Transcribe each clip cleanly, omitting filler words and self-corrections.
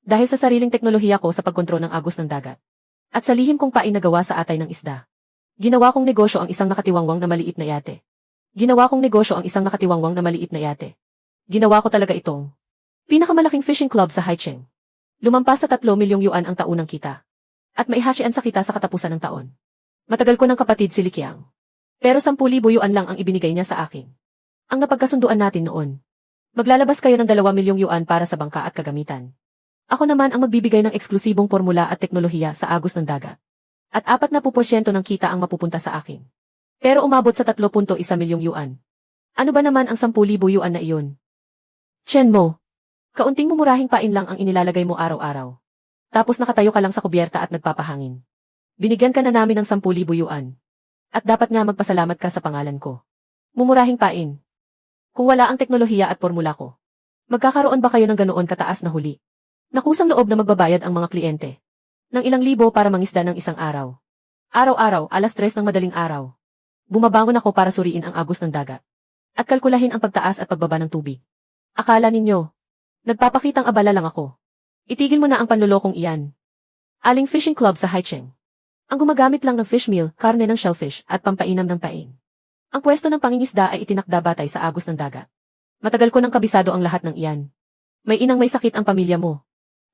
Dahil sa sariling teknolohiya ko sa pagkontrol ng agos ng dagat. At sa lihim kong pain na gawa sa atay ng isda. Ginawa kong negosyo ang isang nakatiwangwang na maliit na yate. Ginawa kong negosyo ang isang nakatiwangwang na maliit na yate. Ginawa ko talaga itong pinakamalaking fishing club sa Haicheng. Lumampas sa 3 milyong yuan ang taunang kita. At maihachian sa kita sa katapusan ng taon. Matagal ko ng kapatid si Likiang. Pero 10,000 yuan lang ang ibinigay niya sa akin. Ang napagkasunduan natin noon. Maglalabas kayo ng 2 milyong yuan para sa bangka at kagamitan. Ako naman ang magbibigay ng eksklusibong formula at teknolohiya sa agos ng dagat. At 40% ng kita ang mapupunta sa akin. Pero umabot sa 3.1 milyong yuan. Ano ba naman ang 10,000 yuan na iyon? Chen mo. Kaunting mumurahing pain lang ang inilalagay mo araw-araw. Tapos nakatayo ka lang sa kubyerta at nagpapahangin. Binigyan ka na namin ng 10,000 yuan. At dapat nga magpasalamat ka sa pangalan ko. Mumurahing pain. Kung wala ang teknolohiya at formula ko, magkakaroon ba kayo ng ganoon kataas na huli? Nakusang loob na magbabayad ang mga kliyente ng ilang libo para mangisda ng isang araw. Araw-araw, 3:00 ng madaling araw. Bumabangon ako para suriin ang agos ng dagat at kalkulahin ang pagtaas at pagbaba ng tubig. Akala ninyo, nagpapakitang abala lang ako. Itigil mo na ang panlolokong iyan. Aling fishing club sa Haicheng. Ang gumagamit lang ng fish meal, karne ng shellfish at pampainam ng pain. Ang pwesto ng pangingisda ay itinakda batay sa agos ng dagat. Matagal ko nang kabisado ang lahat ng iyan. May inang may sakit ang pamilya mo.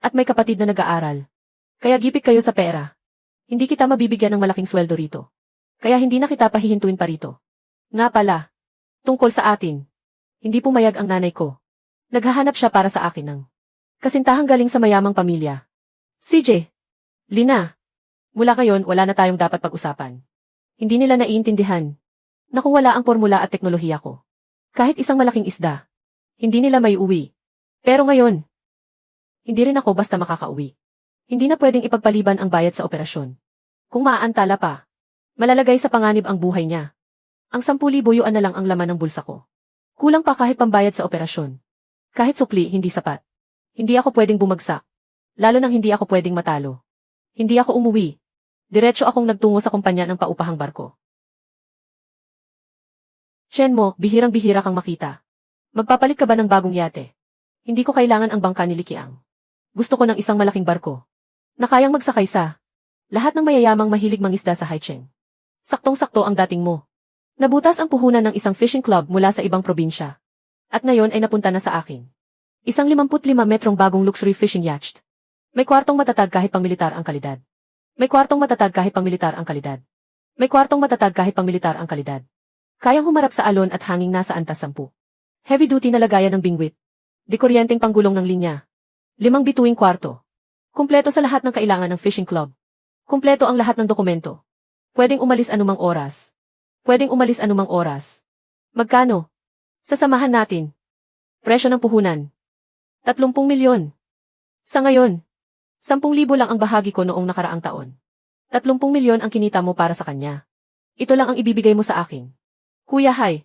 At may kapatid na nag-aaral. Kaya gipit kayo sa pera. Hindi kita mabibigyan ng malaking sweldo rito. Kaya hindi na kita pahihintuin pa rito. Nga pala. Tungkol sa atin. Hindi pumayag ang nanay ko. Naghahanap siya para sa akin ng kasintahang galing sa mayamang pamilya. CJ. Lina. Mula ngayon wala na tayong dapat pag-usapan. Hindi nila naiintindihan na kung wala ang formula at teknolohiya ko. Kahit isang malaking isda. Hindi nila may uwi. Pero ngayon, hindi rin ako basta makakauwi. Hindi na pwedeng ipagpaliban ang bayad sa operasyon. Kung maaantala pa, malalagay sa panganib ang buhay niya. Ang 10,000 yuan na lang ang laman ng bulsa ko. Kulang pa kahit pambayad sa operasyon. Kahit sukli, hindi sapat. Hindi ako pwedeng bumagsak. Lalo nang hindi ako pwedeng matalo. Hindi ako umuwi. Diretso akong nagtungo sa kumpanya ng paupahang barko. Chen mo, bihirang-bihira kang makita. Magpapalit ka ba ng bagong yate? Hindi ko kailangan ang bangka ni Likiang. Gusto ko ng isang malaking barko na kayang magsakay sa lahat ng mayayamang mahilig mangisda sa Haicheng. Saktong-sakto ang dating mo. Nabutas ang puhunan ng isang fishing club mula sa ibang probinsya. At ngayon ay napunta na sa akin. Isang 55 metrong bagong luxury fishing yacht. May kwartong matatag kahit pang-militar ang kalidad. May kwartong matatag kahit pang-militar ang kalidad. May kwartong matatag kahit pang-militar ang kalidad. Kayang humarap sa alon at hanging nasa antas 10. Heavy-duty na lagayan ng bingwit. Dikuryenteng panggulong ng linya. 5 bituing kwarto. Kumpleto sa lahat ng kailangan ng fishing club. Kumpleto ang lahat ng dokumento. Pwedeng umalis anumang oras. Pwedeng umalis anumang oras. Magkano? Sasamahan natin. Presyo ng puhunan. 30 milyon. Sa ngayon, 10,000 lang ang bahagi ko noong nakaraang taon. 30 milyon ang kinita mo para sa kanya. Ito lang ang ibibigay mo sa akin. Kuya Hai,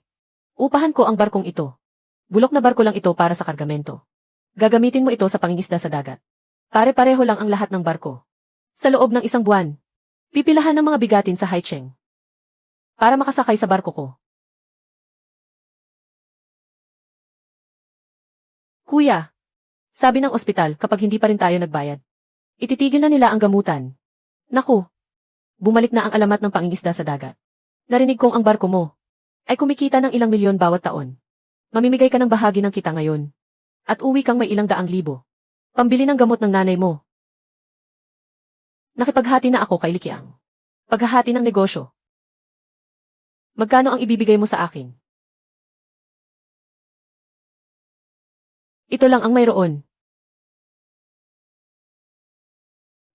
upahan ko ang barkong ito. Bulok na barko lang ito para sa kargamento. Gagamitin mo ito sa pangingisda sa dagat. Pare-pareho lang ang lahat ng barko. Sa loob ng 1 buwan, pipilahan ng mga bigatin sa Haicheng para makasakay sa barko ko. Kuya, sabi ng ospital kapag hindi pa rin tayo nagbayad, ititigil na nila ang gamutan. Naku, bumalik na ang alamat ng pangingisda sa dagat. Narinig kong ang barko mo ay kumikita ng ilang milyon bawat taon. Mamimigay ka ng bahagi ng kita ngayon. At uwi kang may ilang 100,000. Pambili ng gamot ng nanay mo. Nakipaghati na ako kay Likiang. Paghahati ng negosyo. Magkano ang ibibigay mo sa akin? Ito lang ang mayroon.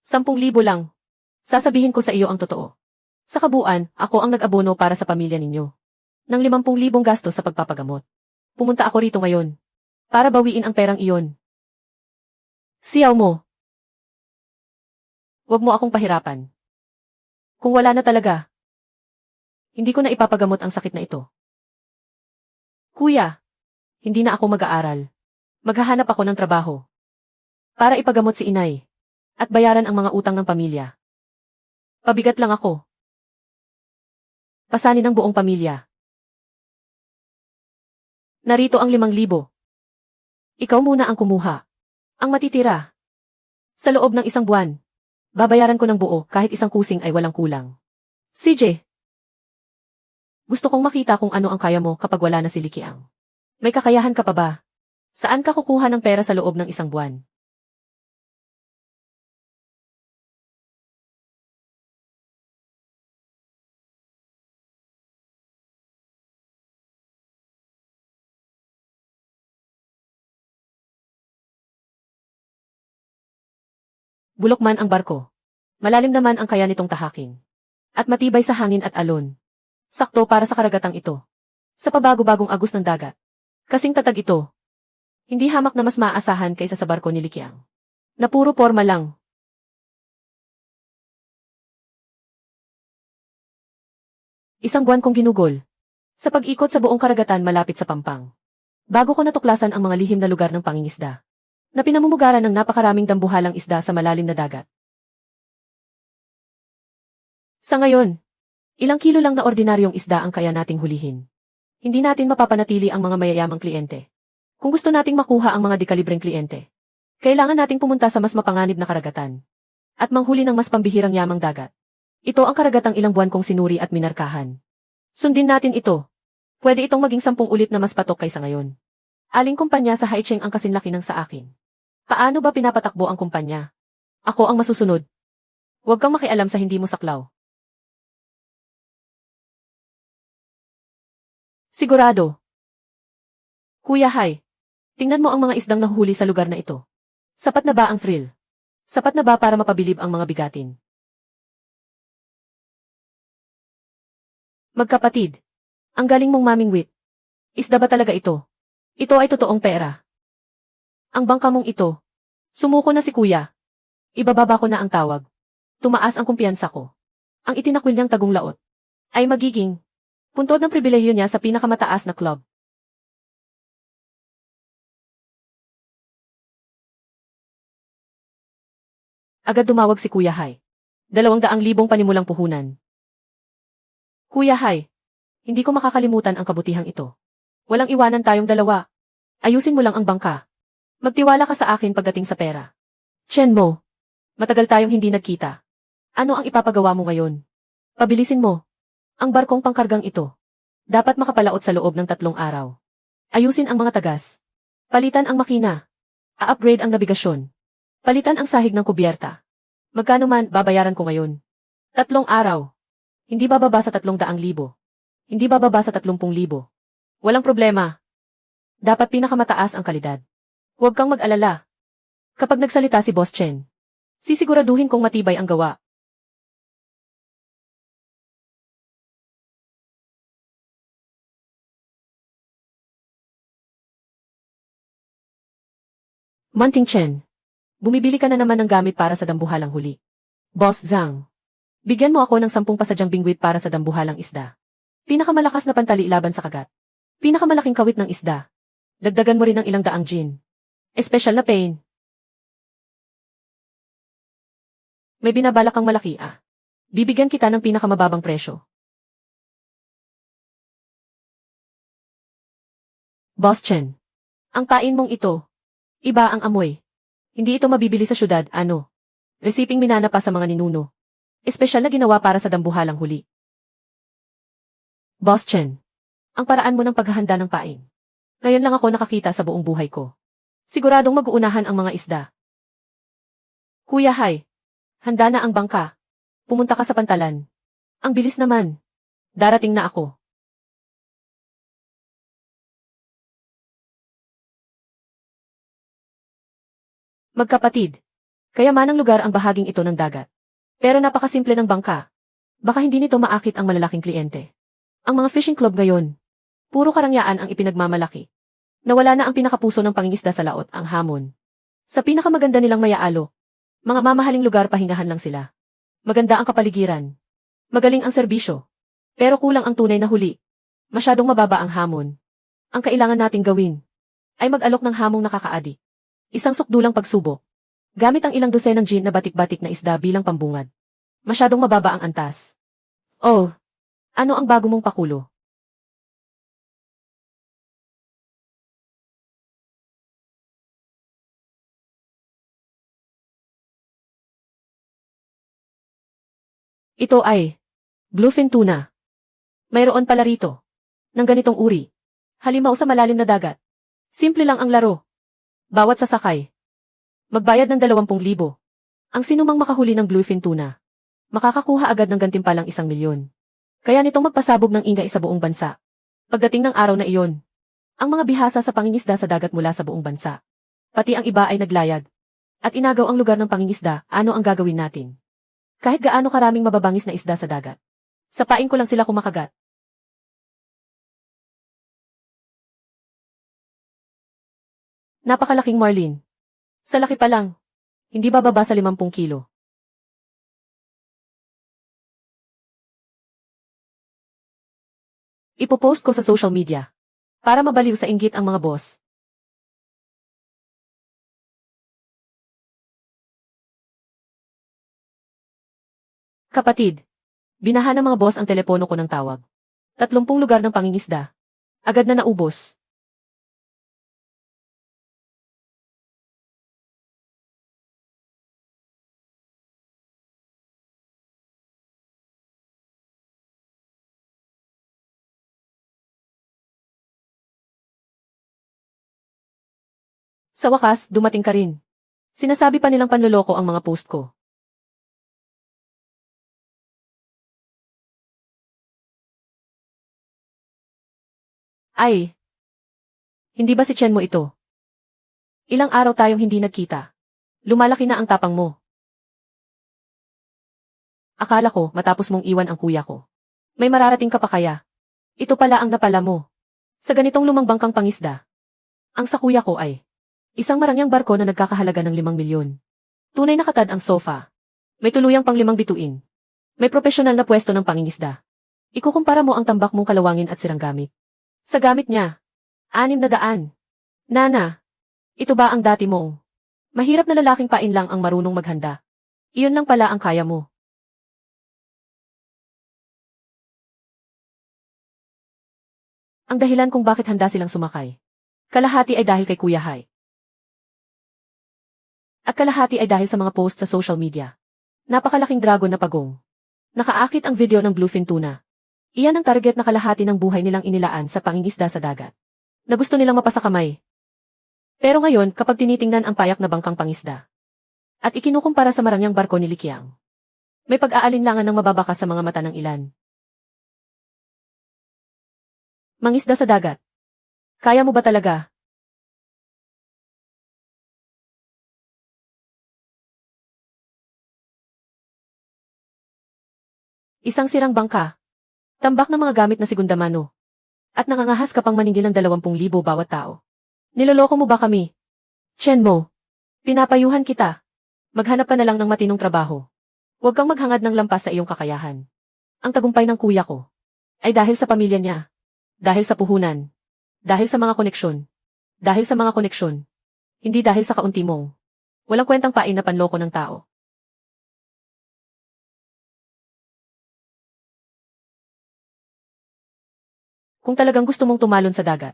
10,000 lang. Sasabihin ko sa iyo ang totoo. Sa kabuuan, ako ang nag-abono para sa pamilya ninyo. Ng 50,000 gastos sa pagpapagamot. Pumunta ako rito ngayon para bawiin ang perang iyon. Siyaw mo. Huwag mo akong pahirapan. Kung wala na talaga, hindi ko na ipapagamot ang sakit na ito. Kuya, hindi na ako mag-aaral. Maghahanap ako ng trabaho para ipagamot si inay at bayaran ang mga utang ng pamilya. Pabigat lang ako. Pasanin ang buong pamilya. Narito ang 5,000. Ikaw muna ang kumuha. Ang matitira, Sa loob ng 1 buwan. Babayaran ko ng buo kahit 1 kusing ay walang kulang. CJ. Gusto kong makita kung ano ang kaya mo kapag wala na si Likiang. May kakayahan ka pa ba? Saan ka kukuha ng pera sa loob ng 1 buwan? Bulok man ang barko. Malalim naman ang kaya nitong tahakin. At matibay sa hangin at alon. Sakto para sa karagatang ito. Sa pabago-bagong agos ng dagat. Kasing tatag ito. Hindi hamak na mas maaasahan kaysa sa barko ni Likiang. Na puro porma lang. 1 buwan kong ginugol. Sa pag-ikot sa buong karagatan malapit sa Pampang. Bago ko natuklasan ang mga lihim na lugar ng pangingisda. Na pinamumugaran ng napakaraming dambuhalang isda sa malalim na dagat. Sa ngayon, ilang kilo lang na ordinaryong isda ang kaya nating hulihin. Hindi natin mapapanatili ang mga mayayamang kliyente. Kung gusto nating makuha ang mga dekalibreng kliyente, kailangan nating pumunta sa mas mapanganib na karagatan. At manghuli ng mas pambihirang yamang dagat. Ito ang karagatang ilang buwan kong sinuri at minarkahan. Sundin natin ito. Pwede itong maging 10 ulit na mas patok kaysa ngayon. Aling kumpanya sa Haicheng ang kasinlaki ng sa akin? Paano ba pinapatakbo ang kumpanya? Ako ang masusunod. Huwag kang makialam sa hindi mo saklaw. Sigurado. Kuya Hai, tingnan mo ang mga isdang nahuhuli sa lugar na ito. Sapat na ba ang thrill? Sapat na ba para mapabilib ang mga bigatin? Magkapatid. Ang galing mong mamingwit. Isda ba talaga ito? Ito ay totoong pera. Ang bangka mong ito. Sumuko na si kuya. Ibababa ko na ang tawag. Tumaas ang kumpiyansa ko. Ang itinakwil niyang tagong laot ay magiging puntod ng pribilehyo niya sa pinakamataas na club. Agad dumawag si Kuya Hai. 200,000 panimulang puhunan. Kuya Hai, hindi ko makakalimutan ang kabutihang ito. Walang iwanan tayong dalawa. Ayusin mo lang ang bangka. Magtiwala ka sa akin pagdating sa pera. Chen mo. Matagal tayong hindi nagkita. Ano ang ipapagawa mo ngayon? Pabilisin mo. Ang barkong pangkargang ito. Dapat makapalaot sa loob ng 3 araw. Ayusin ang mga tagas. Palitan ang makina. A-upgrade ang nabigasyon. Palitan ang sahig ng kubyerta. Magkano man babayaran ko ngayon? 3 araw. Hindi bababa sa 300,000. Hindi bababa sa 30,000. Walang problema. Dapat pinakamataas ang kalidad. Huwag kang mag-alala. Kapag nagsalita si Boss Chen, sisiguraduhin kong matibay ang gawa. Manting Chen, bumibili ka na naman ng gamit para sa dambuhalang huli. Boss Zhang, bigyan mo ako ng 10 pasadyang bingwit para sa dambuhalang isda. Pinakamalakas na pantali laban sa kagat. Pinakamalaking kawit ng isda. Dagdagan mo rin ng ilang daang gin. Espesyal na pain. May binabalak kang malaki ah. Bibigyan kita ng pinakamababang presyo. Boss Chen, ang pain mong ito. Iba ang amoy. Hindi ito mabibili sa syudad, ano? Resiping minana pa sa mga ninuno. Espesyal na ginawa para sa dambuhalang huli. Boss Chen, ang paraan mo ng paghahanda ng pain. Ngayon lang ako nakakita sa buong buhay ko. Siguradong mag-uunahan ang mga isda. Kuya Hai, handa na ang bangka. Pumunta ka sa pantalan. Ang bilis naman. Darating na ako. Magkapatid. Kayamanang lugar ang bahaging ito ng dagat. Pero napakasimple ng bangka. Baka hindi nito maakit ang malalaking kliyente. Ang mga fishing club ngayon, puro karangyaan ang ipinagmamalaki. Nawala na ang pinakapuso ng pangingisda sa laot, ang hamon. Sa pinakamaganda nilang mayaalo, mga mamahaling lugar pahingahan lang sila. Maganda ang kapaligiran. Magaling ang serbisyo. Pero kulang ang tunay na huli. Masyadong mababa ang hamon. Ang kailangan nating gawin ay mag-alok ng hamong nakakaadi. Isang sukdulang pagsubok. Gamit ang ilang dosenang gin na batik-batik na isda bilang pambungad. Masyadong mababa ang antas. Oh, ano ang bago mong pakulo? Ito ay bluefin tuna. Mayroon pala rito ng ganitong uri. Halimaw sa malalim na dagat. Simple lang ang laro. Bawat sasakay magbayad ng 20,000. Ang sinumang makahuli ng bluefin tuna, makakakuha agad ng gantimpalang 1,000,000. Kaya nitong magpasabog ng ingay sa buong bansa. Pagdating ng araw na iyon, ang mga bihasa sa pangingisda sa dagat mula sa buong bansa. Pati ang iba ay naglayag. At inagaw ang lugar ng pangingisda, ano ang gagawin natin? Kahit gaano karaming mababangis na isda sa dagat. Sapain ko lang sila kumakagat. Napakalaking marlin. Sa laki pa lang, hindi bababa sa 50 kilo. Ipopost ko sa social media. Para mabaliw sa inggit ang mga boss. Kapatid, binaha ng mga boss ang telepono ko ng tawag. 30 lugar ng pangingisda. Agad na naubos. Sa wakas, dumating ka rin. Sinasabi pa nilang panloloko ang mga post ko. Ay, hindi ba si Chen mo ito? Ilang araw tayong hindi nagkita. Lumalaki na ang tapang mo. Akala ko matapos mong iwan ang kuya ko. May mararating ka pa kaya? Ito pala ang napala mo. Sa ganitong lumang bangkang pangisda. Ang sa kuya ko ay isang marangyang barko na nagkakahalaga ng 5,000,000. Tunay na katad ang sofa. May tuluyang pang 5 bituin. May propesyonal na pwesto ng pangingisda. Ikukumpara mo ang tambak mong kalawangin at sirang gamit. Sa gamit niya, 600. Nana, ito ba ang dati mong? Mahirap na lalaking pain lang ang marunong maghanda. Iyon lang pala ang kaya mo. Ang dahilan kung bakit handa silang sumakay. Kalahati ay dahil kay Kuya Hai. At kalahati ay dahil sa mga post sa social media. Napakalaking dragon na pagong. Nakaakit ang video ng bluefin tuna. Iyan ang target na kalahati ng buhay nilang inilaan sa pangingisda sa dagat. Na gusto nilang mapasa kamay. Pero ngayon, kapag tinitingnan ang payak na bangkang pangisda, at ikinukumpara sa marangyang barko ni Likiang, may pag-aalinlangan ng mababaka sa mga mata ng ilan. Mangisda sa dagat. Kaya mo ba talaga? Isang sirang bangka. Tambak ng mga gamit na segundamano. At nangangahas ka pang maningil ng 20,000 bawat tao. Niloloko mo ba kami? Chen mo. Pinapayuhan kita. Maghanap ka na lang ng matinong trabaho. Huwag kang maghangad ng lampas sa iyong kakayahan. Ang tagumpay ng kuya ko ay dahil sa pamilya niya. Dahil sa puhunan. Dahil sa mga koneksyon. Dahil sa mga koneksyon. Hindi dahil sa kaunti mong. Walang kwentang pain na panloko ng tao. Kung talagang gusto mong tumalon sa dagat,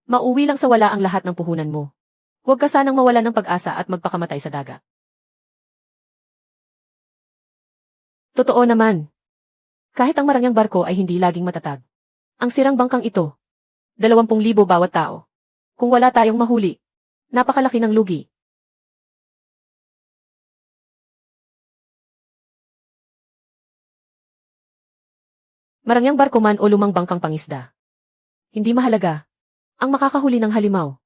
mauwi lang sa wala ang lahat ng puhunan mo. Huwag ka sanang mawala ng pag-asa at magpakamatay sa dagat. Totoo naman. Kahit ang marangyang barko ay hindi laging matatag. Ang sirang bangkang ito, 20,000 bawat tao. Kung wala tayong mahuli, napakalaki ng lugi. Marangyang barko man o lumang bangkang pangisda. Hindi mahalaga. Ang makakahuli ng halimaw.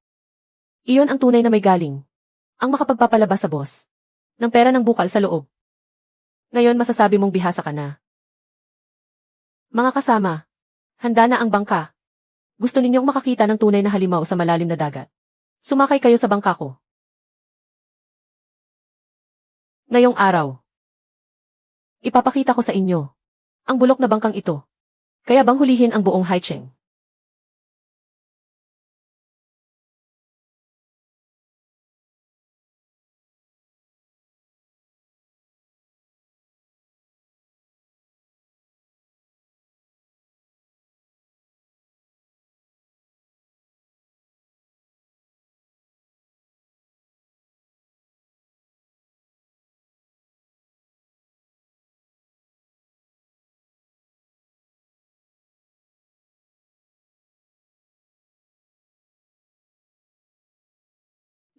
Iyon ang tunay na may galing. Ang makapagpapalabas sa boss. Ng pera ng bukal sa loob. Ngayon masasabi mong bihasa ka na. Mga kasama, handa na ang bangka. Gusto ninyong makakita ng tunay na halimaw sa malalim na dagat. Sumakay kayo sa bangka ko. Ngayong araw, ipapakita ko sa inyo ang bulok na bangkang ito. Kaya bang hulihin ang buong Haicheng?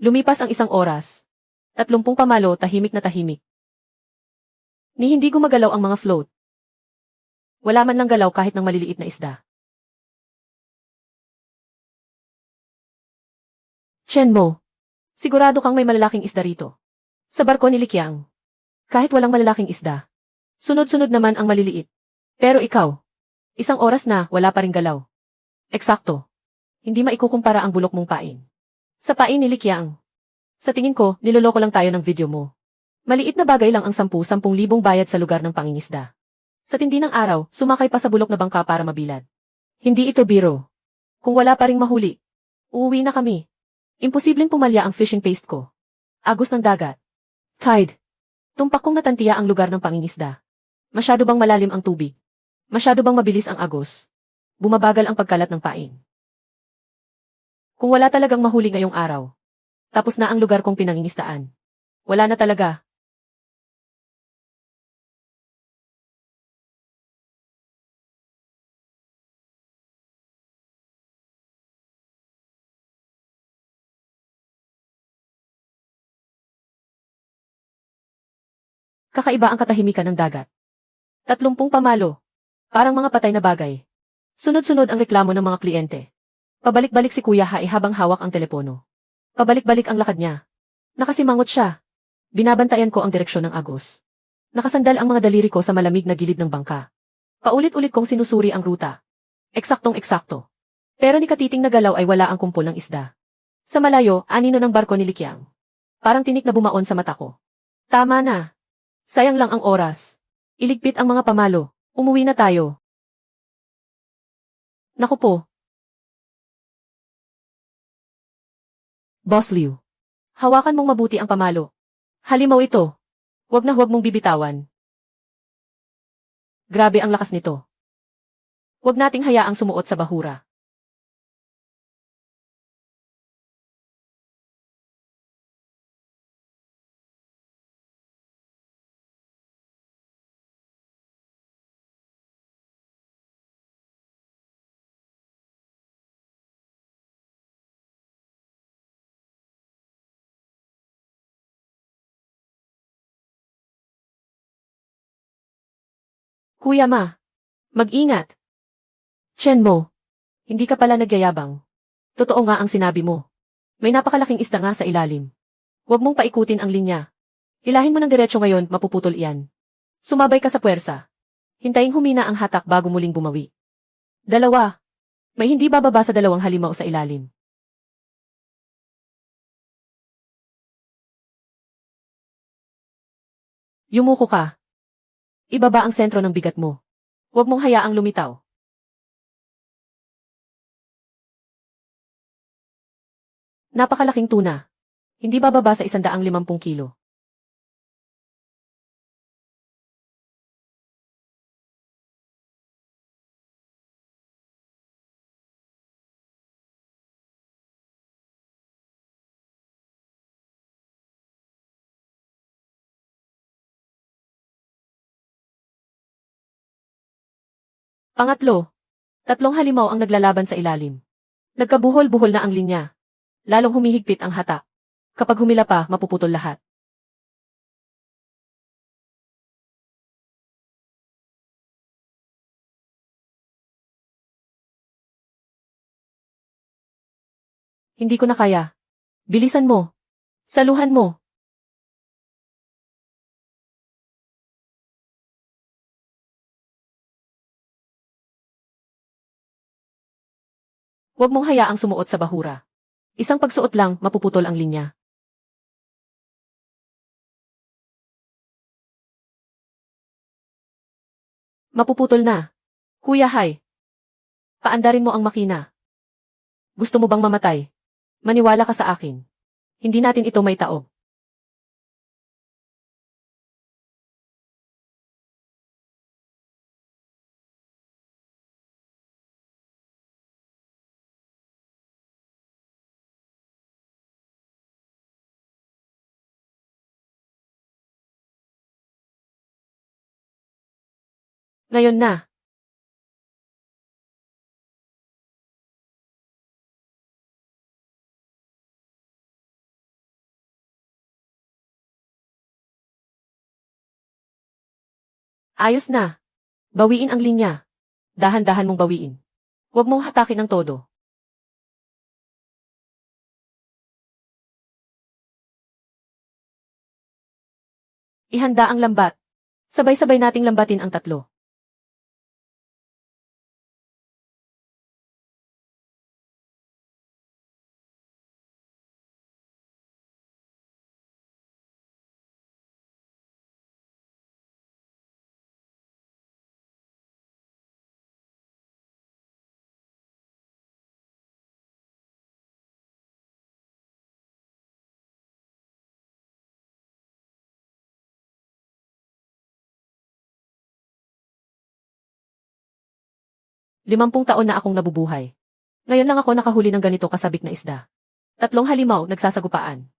Lumipas ang 1 oras. 30 pamalo tahimik na tahimik. Ni hindi gumagalaw ang mga float. Wala man lang galaw kahit ng maliliit na isda. Chenmo, sigurado kang may malalaking isda rito. Sa barko ni Likyang. Kahit walang malalaking isda. Sunod-sunod naman ang maliliit. Pero ikaw, 1 oras na wala pa ring galaw. Eksakto. Hindi maikukumpara ang bulok mong pain. Sa pain ni Likyang. Sa tingin ko, niloloko lang tayo ng video mo. Maliit na bagay lang ang 10,000 bayad sa lugar ng pangingisda. Sa tindi ng araw, sumakay pa sa bulok na bangka para mabilad. Hindi ito biro. Kung wala pa ring mahuli, uuwi na kami. Imposibleng pumalya ang fishing paste ko. Agos ng dagat. Tide. Tumpak kong natantiya ang lugar ng pangingisda. Masyado bang malalim ang tubig? Masyado bang mabilis ang agos? Bumabagal ang pagkalat ng pain. Kung wala talagang mahuli ngayong araw, tapos na ang lugar kong pinangingisdaan. Wala na talaga. Kakaiba ang katahimikan ng dagat. 30 pamalo. Parang mga patay na bagay. Sunod-sunod ang reklamo ng mga kliyente. Pabalik-balik si Kuya Hai habang hawak ang telepono. Pabalik-balik ang lakad niya. Nakasimangot siya. Binabantayan ko ang direksyon ng agos. Nakasandal ang mga daliri ko sa malamig na gilid ng bangka. Paulit-ulit kong sinusuri ang ruta. Eksaktong-eksakto. Pero ni katiting na galaw ay wala ang kumpol ng isda. Sa malayo, anino ng barko ni Likyang. Parang tinik na bumaon sa mata ko. Tama na. Sayang lang ang oras. Iligpit ang mga pamalo. Umuwi na tayo. Naku po. Boss Liu. Hawakan mong mabuti ang pamalo. Halimaw ito. Huwag na huwag mong bibitawan. Grabe ang lakas nito. Huwag nating hayaang sumuot sa bahura. Kuya Ma. Mag-ingat. Chenmo. Hindi ka pala nagyayabang. Totoo nga ang sinabi mo. May napakalaking isda nga sa ilalim. Huwag mong paikutin ang linya. Hilahin mo ng diretso ngayon, mapuputol iyan. Sumabay ka sa puwersa. Hintayin humina ang hatak bago muling bumawi. 2. May hindi bababa sa 2 halimaw sa ilalim. Yumuko ka. Ibaba ang sentro ng bigat mo. Huwag mong hayaang lumitaw. Napakalaking tuna. Hindi bababa sa 150 kilo. Pangatlo. 3 halimaw ang naglalaban sa ilalim. Nagkabuhol-buhol na ang linya. Lalong humihigpit ang hata. Kapag humila pa, mapuputol lahat. Hindi ko na kaya. Bilisan mo. Saluhan mo. Huwag mong hayaang sumuot sa bahura. Isang pagsuot lang, mapuputol ang linya. Mapuputol na. Kuya Hai. Paandarin mo ang makina. Gusto mo bang mamatay? Maniwala ka sa akin. Hindi natin ito may taob. Ngayon na. Ayos na. Bawiin ang linya. Dahan-dahan mong bawiin. Huwag mong hatakin ng todo. Ihanda ang lambat. Sabay-sabay nating lambatin ang tatlo. Limampung taon na akong nabubuhay. Ngayon lang ako nakahuli ng ganito kasabik na isda. 3 halimaw nagsasagupaan.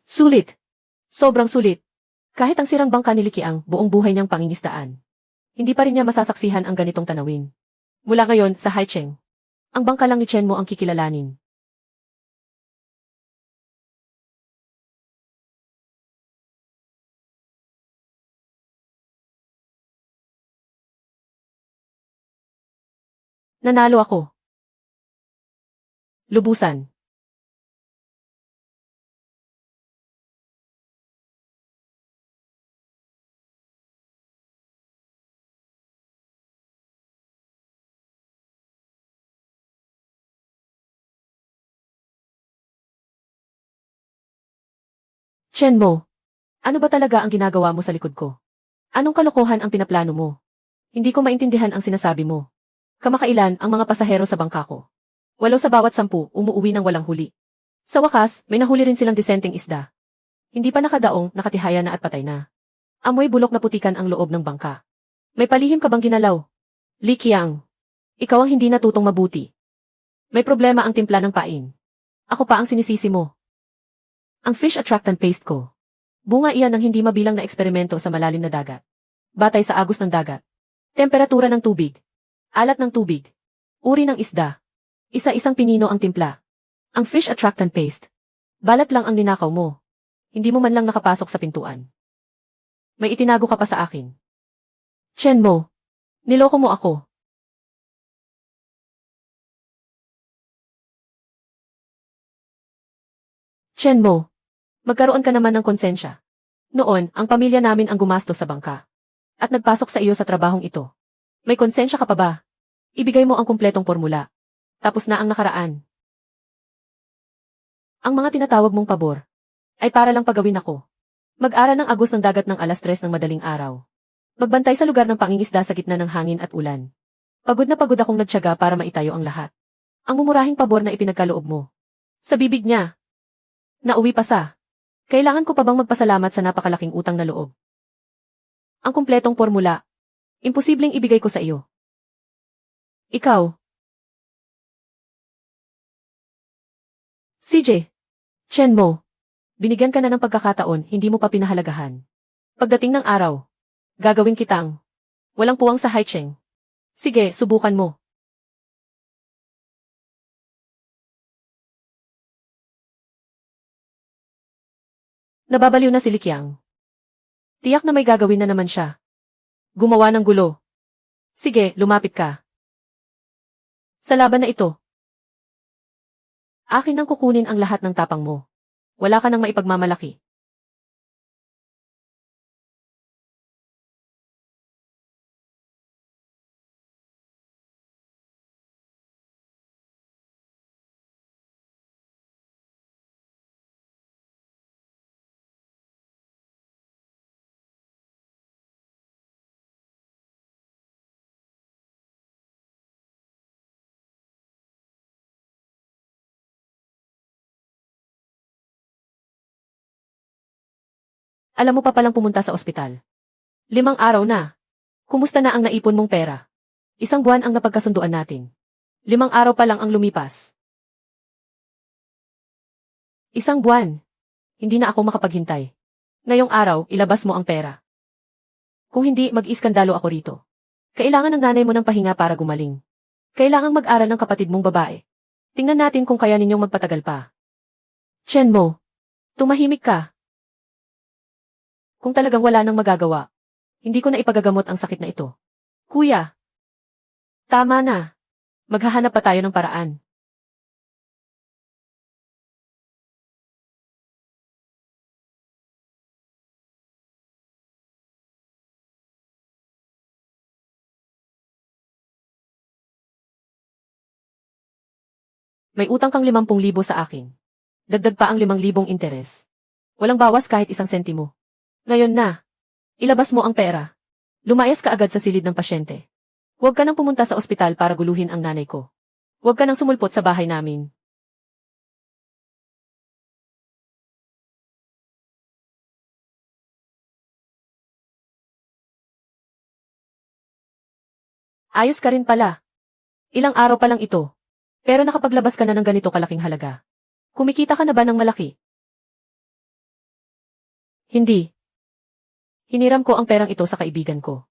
Sulit. Sobrang sulit. Kahit ang sirang bangka ni Likiang buong buhay niyang pangingisdaan. Hindi pa rin niya masasaksihan ang ganitong tanawin. Mula ngayon sa Haicheng, ang bangka lang ni Chen mo ang kikilalanin. Nanalo ako. Lubusan. Chen mo, ano ba talaga ang ginagawa mo sa likod ko? Anong kalokohan ang pinaplano mo? Hindi ko maintindihan ang sinasabi mo. Kamakailan ang mga pasahero sa bangka ko. 8 sa bawat 10 umuuwi ng walang huli. Sa wakas, may nahuli rin silang disenteng isda. Hindi pa nakadaong, nakatihaya na at patay na. Amoy bulok na putikan ang loob ng bangka. May palihim ka bang ginalaw? Li Qiang, ikaw ang hindi natutong mabuti. May problema ang timpla ng pain. Ako pa ang sinisisi mo. Ang fish attractant paste ko. Bunga iyan ng hindi mabilang na eksperimento sa malalim na dagat. Batay sa agos ng dagat. Temperatura ng tubig. Alat ng tubig. Uri ng isda. Isa-isang pinino ang timpla. Ang fish attractant paste. Balat lang ang ninakaw mo. Hindi mo man lang nakapasok sa pintuan. May itinago ka pa sa akin. Chen mo. Niloko mo ako. Chen mo. Magkaroon ka naman ng konsensya. Noon, ang pamilya namin ang gumastos sa bangka. At nagpasok sa iyo sa trabahong ito. May konsensya ka pa ba? Ibigay mo ang kumpletong formula. Tapos na ang nakaraan. Ang mga tinatawag mong pabor ay para lang pagawin ako. Mag-aral ng agos ng dagat ng 3:00 ng madaling araw. Magbantay sa lugar ng pangingisda sa gitna ng hangin at ulan. Pagod na pagod akong nagtiyaga para maitayo ang lahat. Ang mumurahing pabor na ipinagkaloob mo. Sa bibig niya. Nauwi pa sa. Kailangan ko pa bang magpasalamat sa napakalaking utang na loob? Ang kumpletong formula. Imposibleng ibigay ko sa iyo. Ikaw. CJ. Chen mo. Binigyan ka na ng pagkakataon, hindi mo pa pinahalagahan. Pagdating ng araw, gagawin kitang walang puwang sa Haicheng. Sige, subukan mo. Nababaliw na si Likiang. Tiyak na may gagawin na naman siya. Gumawa ng gulo. Sige, lumapit ka. Sa laban na ito, akin nang kukunin ang lahat ng tapang mo. Wala ka nang maipagmamalaki. Alam mo pa palang pumunta sa ospital. 5 araw na. Kumusta na ang naipon mong pera? 1 buwan ang napagkasunduan natin. 5 araw pa lang ang lumipas. 1 buwan. Hindi na ako makapaghintay. Ngayong araw, ilabas mo ang pera. Kung hindi, mag-iskandalo ako rito. Kailangan ng nanay mo ng pahinga para gumaling. Kailangang mag-aral ng kapatid mong babae. Tingnan natin kung kaya ninyong magpatagal pa. Chen mo. Tumahimik ka. Kung talagang wala nang magagawa, Hindi ko na ipagagamot ang sakit na ito. Kuya! Tama na. Maghahanap pa tayo ng paraan. May utang kang 50,000 sa akin. Dagdag pa ang 5,000 interes. Walang bawas kahit isang sentimo. Ngayon na. Ilabas mo ang pera. Lumayas ka agad sa silid ng pasyente. Huwag ka nang pumunta sa ospital para guluhin ang nanay ko. Huwag ka nang sumulpot sa bahay namin. Ayos ka rin pala. Ilang araw pa lang ito. Pero nakapaglabas ka na ng ganito kalaking halaga. Kumikita ka na ba ng malaki? Hindi. Hiniram ko ang perang ito sa kaibigan ko.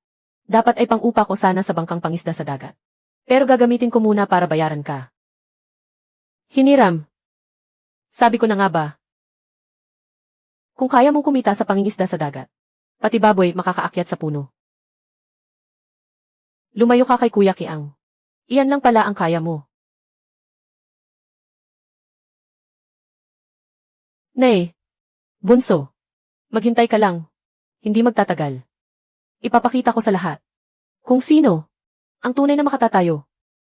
Dapat ay pang-upa ko sana sa bangkang pangisda sa dagat. Pero gagamitin ko muna para bayaran ka. Hiniram. Sabi ko na nga ba? Kung kaya mong kumita sa pangingisda sa dagat, pati baboy makakaakyat sa puno. Lumayo ka kay Kuya Kiang. Iyan lang pala ang kaya mo. Nay, bunso. Maghintay ka lang. Hindi magtatagal. Ipapakita ko sa lahat. Kung sino ang tunay na makatatayo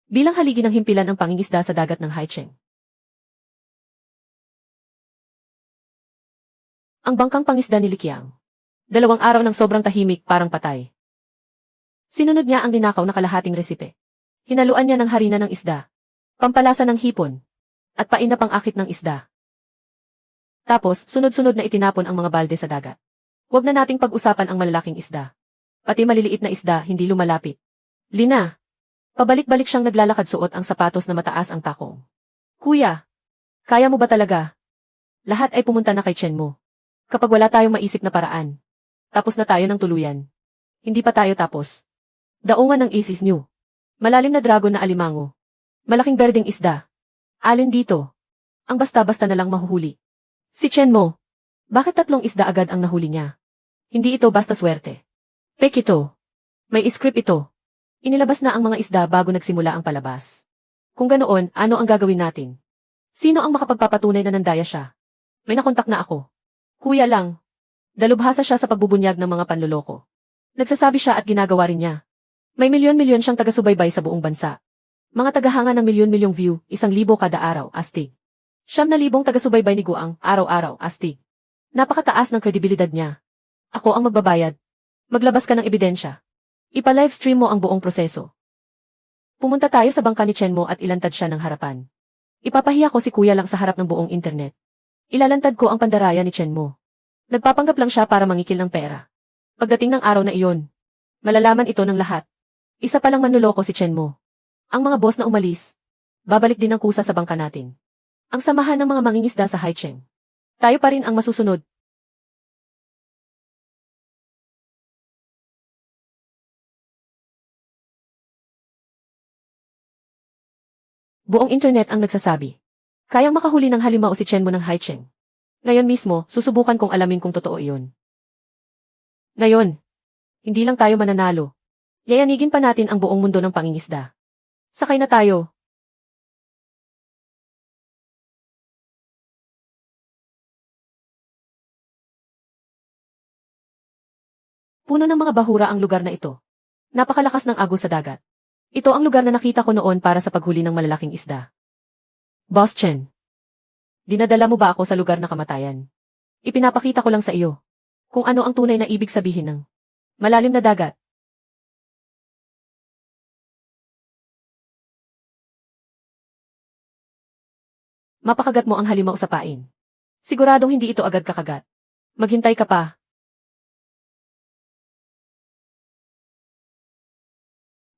bilang haligi ng himpilan ang pangingisda sa dagat ng Haicheng. Ang bangkang pangisda ni Likiang. 2 araw ng sobrang tahimik, parang patay. Sinunod niya ang ninakaw na kalahating resipe. Hinaluan niya ng harina ng isda, pampalasa ng hipon, at painap ang akit ng isda. Tapos, sunod-sunod na itinapon ang mga balde sa dagat. Huwag na nating pag-usapan ang malalaking isda. Pati maliliit na isda hindi lumalapit. Lina. Pabalik-balik siyang naglalakad, suot ang sapatos na mataas ang takong. Kuya, kaya mo ba talaga? Lahat ay pumunta na kay Chen mo. Kapag wala tayong maisip na paraan, tapos na tayo ng tuluyan. Hindi pa tayo tapos. Daungan ng isis niyo. Malalim na dragon na alimango. Malaking berdeng isda. Alin dito? Ang basta-basta na lang mahuhuli. Si Chen mo. Bakit 3 isda agad ang nahuli niya? Hindi ito basta swerte. Fake ito. May script ito. Inilabas na ang mga isda bago nagsimula ang palabas. Kung ganoon, ano ang gagawin natin? Sino ang makapagpapatunay na nandaya siya? May nakontak na ako. Kuya lang. Dalubhasa siya sa pagbubunyag ng mga panloloko. Nagsasabi siya at ginagawa rin niya. May milyon-milyon siyang taga-subaybay sa buong bansa. Mga tagahanga ng milyon-milyong view, 1,000 kada araw, astig. 9,000 taga-subaybay ni Guang, araw-araw, astig. Napakataas ng kredibilidad niya. Ako ang magbabayad. Maglabas ka ng ebidensya. Ipa-livestream mo ang buong proseso. Pumunta tayo sa bangka ni Chen mo at ilantad siya ng harapan. Ipapahiya ko si Kuya lang sa harap ng buong internet. Ilalantad ko ang pandaraya ni Chen mo. Nagpapanggap lang siya para mangikil ng pera. Pagdating ng araw na iyon, malalaman ito ng lahat. Isa palang manloloko si Chen mo. Ang mga boss na umalis, babalik din ang kusa sa bangka natin. Ang samahan ng mga mangingisda sa Haicheng. Tayo pa rin ang masusunod. Buong internet ang nagsasabi. Kayang makahuli ng halimaw si Chen mo ng Haicheng. Ngayon mismo, susubukan kong alamin kung totoo iyon. Ngayon, hindi lang tayo mananalo. Yayanigin pa natin ang buong mundo ng pangingisda. Sakay na tayo. Puno ng mga bahura ang lugar na ito. Napakalakas ng agos sa dagat. Ito ang lugar na nakita ko noon para sa paghuli ng malalaking isda. Boss Chen, dinadala mo ba ako sa lugar na kamatayan? Ipinapakita ko lang sa iyo kung ano ang tunay na ibig sabihin ng malalim na dagat. Mapakagat mo ang halimaw sa pain. Siguradong hindi ito agad kakagat. Maghintay ka pa.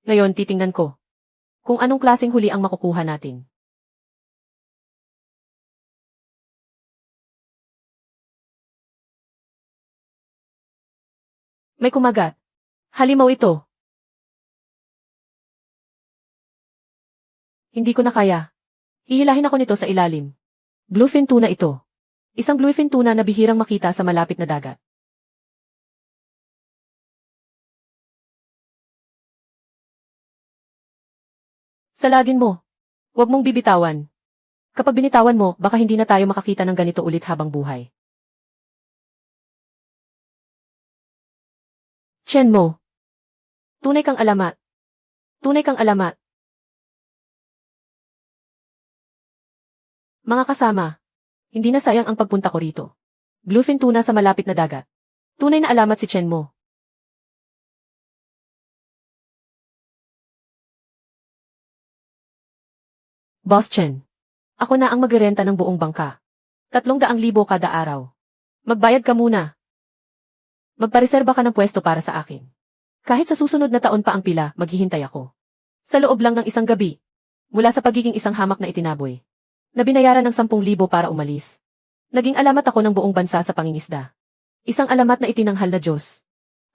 Ngayon titingnan ko kung anong klaseng huli ang makukuha natin. May kumagat. Halimaw ito. Hindi ko na kaya. Hihilahin ako nito sa ilalim. Bluefin tuna ito. Isang bluefin tuna na bihirang makita sa malapit na dagat. Salagin mo. Huwag mong bibitawan. Kapag binitawan mo, baka hindi na tayo makakita ng ganito ulit habang buhay. Chen mo. Tunay kang alamat. Tunay kang alamat. Mga kasama, hindi na sayang ang pagpunta ko rito. Bluefin tuna sa malapit na dagat. Tunay na alamat si Chen mo. Boss Chen. Ako na ang magrerenta ng buong bangka. 300,000 kada araw. Magbayad ka muna. Magpareserba ka ng pwesto para sa akin. Kahit sa susunod na taon pa ang pila, maghihintay ako. Sa loob lang ng isang gabi, mula sa pagiging isang hamak na itinaboy, na binayaran ng 10,000 para umalis. Naging alamat ako ng buong bansa sa pangingisda. Isang alamat na itinanghal na Diyos.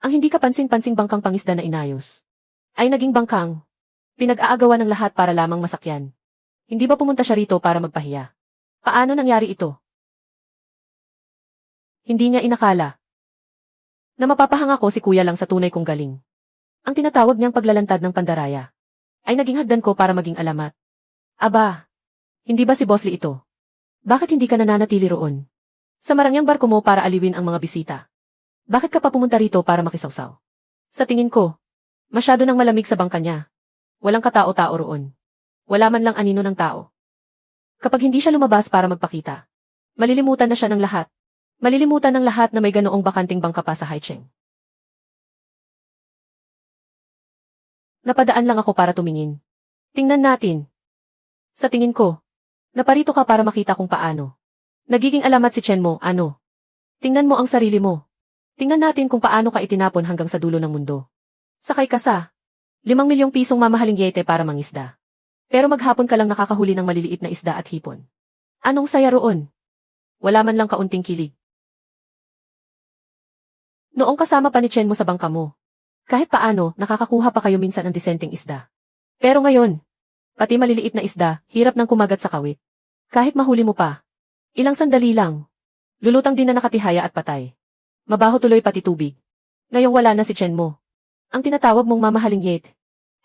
Ang hindi kapansin-pansing bangkang pangisda na inayos, ay naging bangkang pinag-aagawa ng lahat para lamang masakyan. Hindi ba pumunta siya rito para magpahiya? Paano nangyari ito? Hindi niya inakala na mapapahanga ko si kuya lang sa tunay kong galing. Ang tinatawag niyang paglalantad ng pandaraya ay naging hagdan ko para maging alamat. Aba, hindi ba si Boss Lee ito? Bakit hindi ka nananatili roon? Sa marangyang barko mo para aliwin ang mga bisita. Bakit ka pa pumunta rito para makisawsaw? Sa tingin ko, masyado nang malamig sa bangka niya. Walang katao-tao roon. Wala man lang anino ng tao. Kapag hindi siya lumabas para magpakita, malilimutan na siya ng lahat. Malilimutan ng lahat na may ganoong bakanting bangka pa sa Haicheng. Napadaan lang ako para tumingin. Tingnan natin. Sa tingin ko, naparito ka para makita kung paano. Nagiging alamat si Chen mo, ano? Tingnan mo ang sarili mo. Tingnan natin kung paano ka itinapon hanggang sa dulo ng mundo. Sakay ka sa 5 milyong pisong mamahaling yete para mangisda. Pero maghapon ka lang nakakahuli ng maliliit na isda at hipon. Anong saya roon? Wala man lang kaunting kilig. Noong kasama pa ni Chen mo sa bangka mo, kahit paano, nakakakuha pa kayo minsan ng disenteng isda. Pero ngayon, pati maliliit na isda, hirap nang kumagat sa kawit. Kahit mahuli mo pa, ilang sandali lang, lulutang din na nakatihaya at patay. Mabaho tuloy pati tubig. Ngayong wala na si Chen mo. Ang tinatawag mong mamahaling yate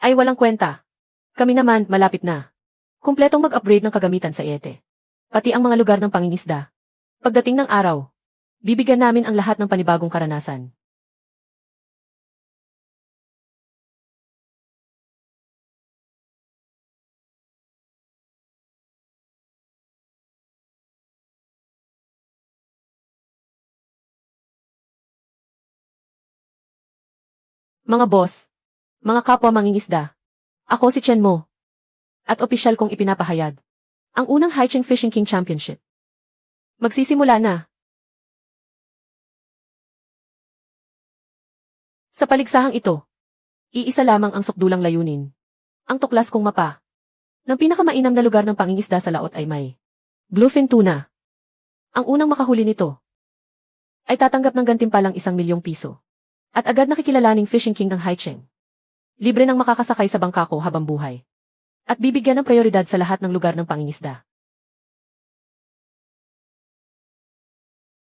ay walang kwenta. Kami naman, malapit na. Kumpletong mag-upgrade ng kagamitan sa yete. Pati ang mga lugar ng pangingisda. Pagdating ng araw, bibigyan namin ang lahat ng panibagong karanasan. Mga boss, mga kapwa mangingisda, ako si Chen mo. At opisyal kong ipinapahayag ang unang Haicheng Fishing King Championship. Magsisimula na. Sa paligsahang ito, iisa lamang ang sukdulang layunin. Ang tuklas kong mapa ng pinakamainam na lugar ng pangingisda sa laot ay may bluefin tuna. Ang unang makahuli nito ay tatanggap ng gantimpalang 1,000,000 piso. At agad nakikilalaning Fishing King ng Haicheng. Libre nang makakasakay sa bangka ko habang buhay. At bibigyan ng prioridad sa lahat ng lugar ng pangingisda.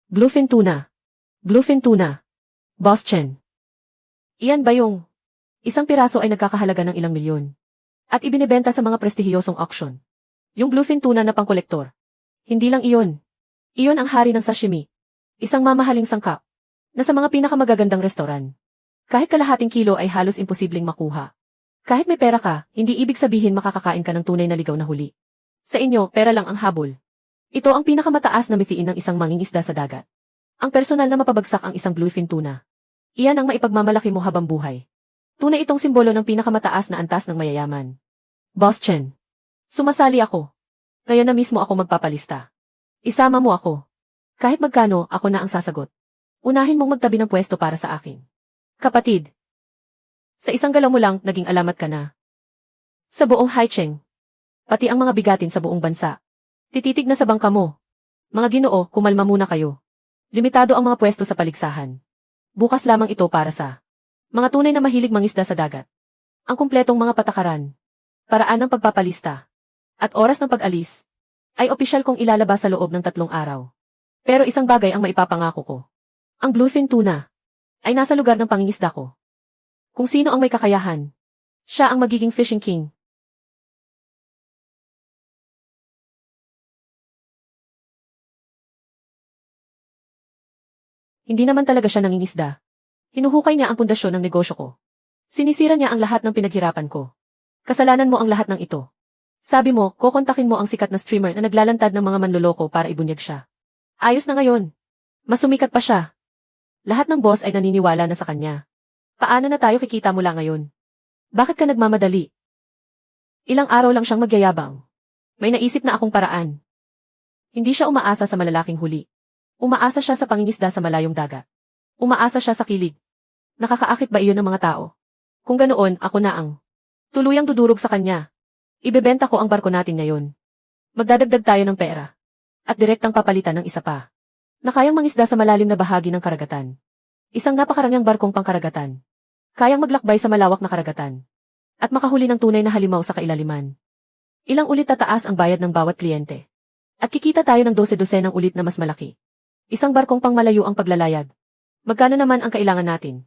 Bluefin tuna. Bluefin tuna. Boss Chen. Iyan ba yung isang piraso ay nagkakahalaga ng ilang milyon? At ibinebenta sa mga prestihiyosong auction. Yung bluefin tuna na pangkolektor. Hindi lang iyon. Iyon ang hari ng sashimi. Isang mamahaling sangkap na sa mga pinakamagagandang restoran. Kahit kalahating kilo ay halos imposibleng makuha. Kahit may pera ka, hindi ibig sabihin makakakain ka ng tunay na ligaw na huli. Sa inyo, pera lang ang habol. Ito ang pinakamataas na mithiin ng isang mangingisda sa dagat. Ang personal na mapabagsak ang isang bluefin tuna. Iyan ang maipagmamalaki mo habang buhay. Tunay itong simbolo ng pinakamataas na antas ng mayayaman. Boss Chen. Sumasali ako. Ngayon na mismo ako magpapalista. Isama mo ako. Kahit magkano, ako na ang sasagot. Unahin mong magtabi ng pwesto para sa akin. Kapatid. Sa isang galaw mo lang, naging alamat ka na. Sa buong Haicheng. Pati ang mga bigatin sa buong bansa. Tititig na sa bangka mo. Mga Ginoo, kumalma muna kayo. Limitado ang mga pwesto sa paligsahan. Bukas lamang ito para sa mga tunay na mahilig mangisda sa dagat. Ang kumpletong mga patakaran, paraan ng pagpapalista, at oras ng pag-alis, ay opisyal kong ilalabas sa loob ng 3 araw. Pero isang bagay ang maipapangako ko. Ang bluefin tuna ay nasa lugar ng pangingisda ko. Kung sino ang may kakayahan, siya ang magiging Fishing King. Hindi naman talaga siya nangingisda. Hinuhukay niya ang pundasyon ng negosyo ko. Sinisira niya ang lahat ng pinaghirapan ko. Kasalanan mo ang lahat ng ito. Sabi mo, kokontakin mo ang sikat na streamer na naglalantad ng mga manloloko para ibunyag siya. Ayos na ngayon. Mas sumikat pa siya. Lahat ng boss ay naniniwala na sa kanya. Paano na tayo kikita mula ngayon? Bakit ka nagmamadali? Ilang araw lang siyang magyayabang. May naisip na akong paraan. Hindi siya umaasa sa malalaking huli. Umaasa siya sa pangingisda sa malayong dagat. Umaasa siya sa kilig. Nakakaakit ba iyon ng mga tao? Kung ganoon, ako na ang tuluyang dudurog sa kanya. Ibebenta ko ang barko natin ngayon. Magdadagdag tayo ng pera. At direktang papalitan ng isa pa. Na kayang mangisda sa malalim na bahagi ng karagatan. Isang napakarangyang barkong pangkaragatan. Kayang maglakbay sa malawak na karagatan. At makahuli ng tunay na halimaw sa kailaliman. Ilang ulit tataas ang bayad ng bawat kliyente. At kikita tayo ng 12-12 ng ulit na mas malaki. Isang barkong pangmalayo ang paglalayag. Magkano naman ang kailangan natin?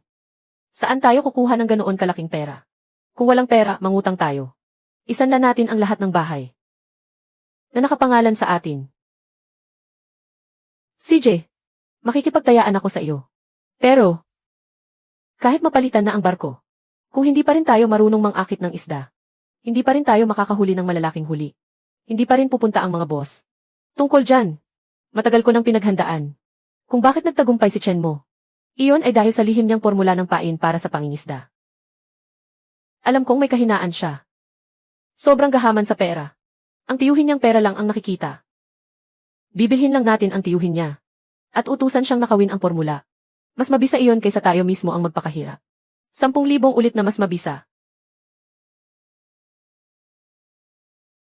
Saan tayo kukuha ng ganoon kalaking pera? Kung walang pera, mangutang tayo. Isanla natin ang lahat ng bahay na nakapangalan sa atin. CJ, makikipagtayaan ako sa iyo. Pero, kahit mapalitan na ang barko, kung hindi pa rin tayo marunong mangakit ng isda, hindi pa rin tayo makakahuli ng malalaking huli. Hindi pa rin pupunta ang mga boss. Tungkol dyan, matagal ko nang pinaghandaan. Kung bakit nagtagumpay si Chen mo, iyon ay dahil sa lihim niyang formula ng pain para sa pangingisda. Alam kong may kahinaan siya. Sobrang gahaman sa pera. Ang tiyuhin niyang pera lang ang nakikita. Bibilhin lang natin ang tiyuhin niya. At utusan siyang nakawin ang formula. Mas mabisa iyon kaysa tayo mismo ang magpakahirap. 10,000 ulit na mas mabisa.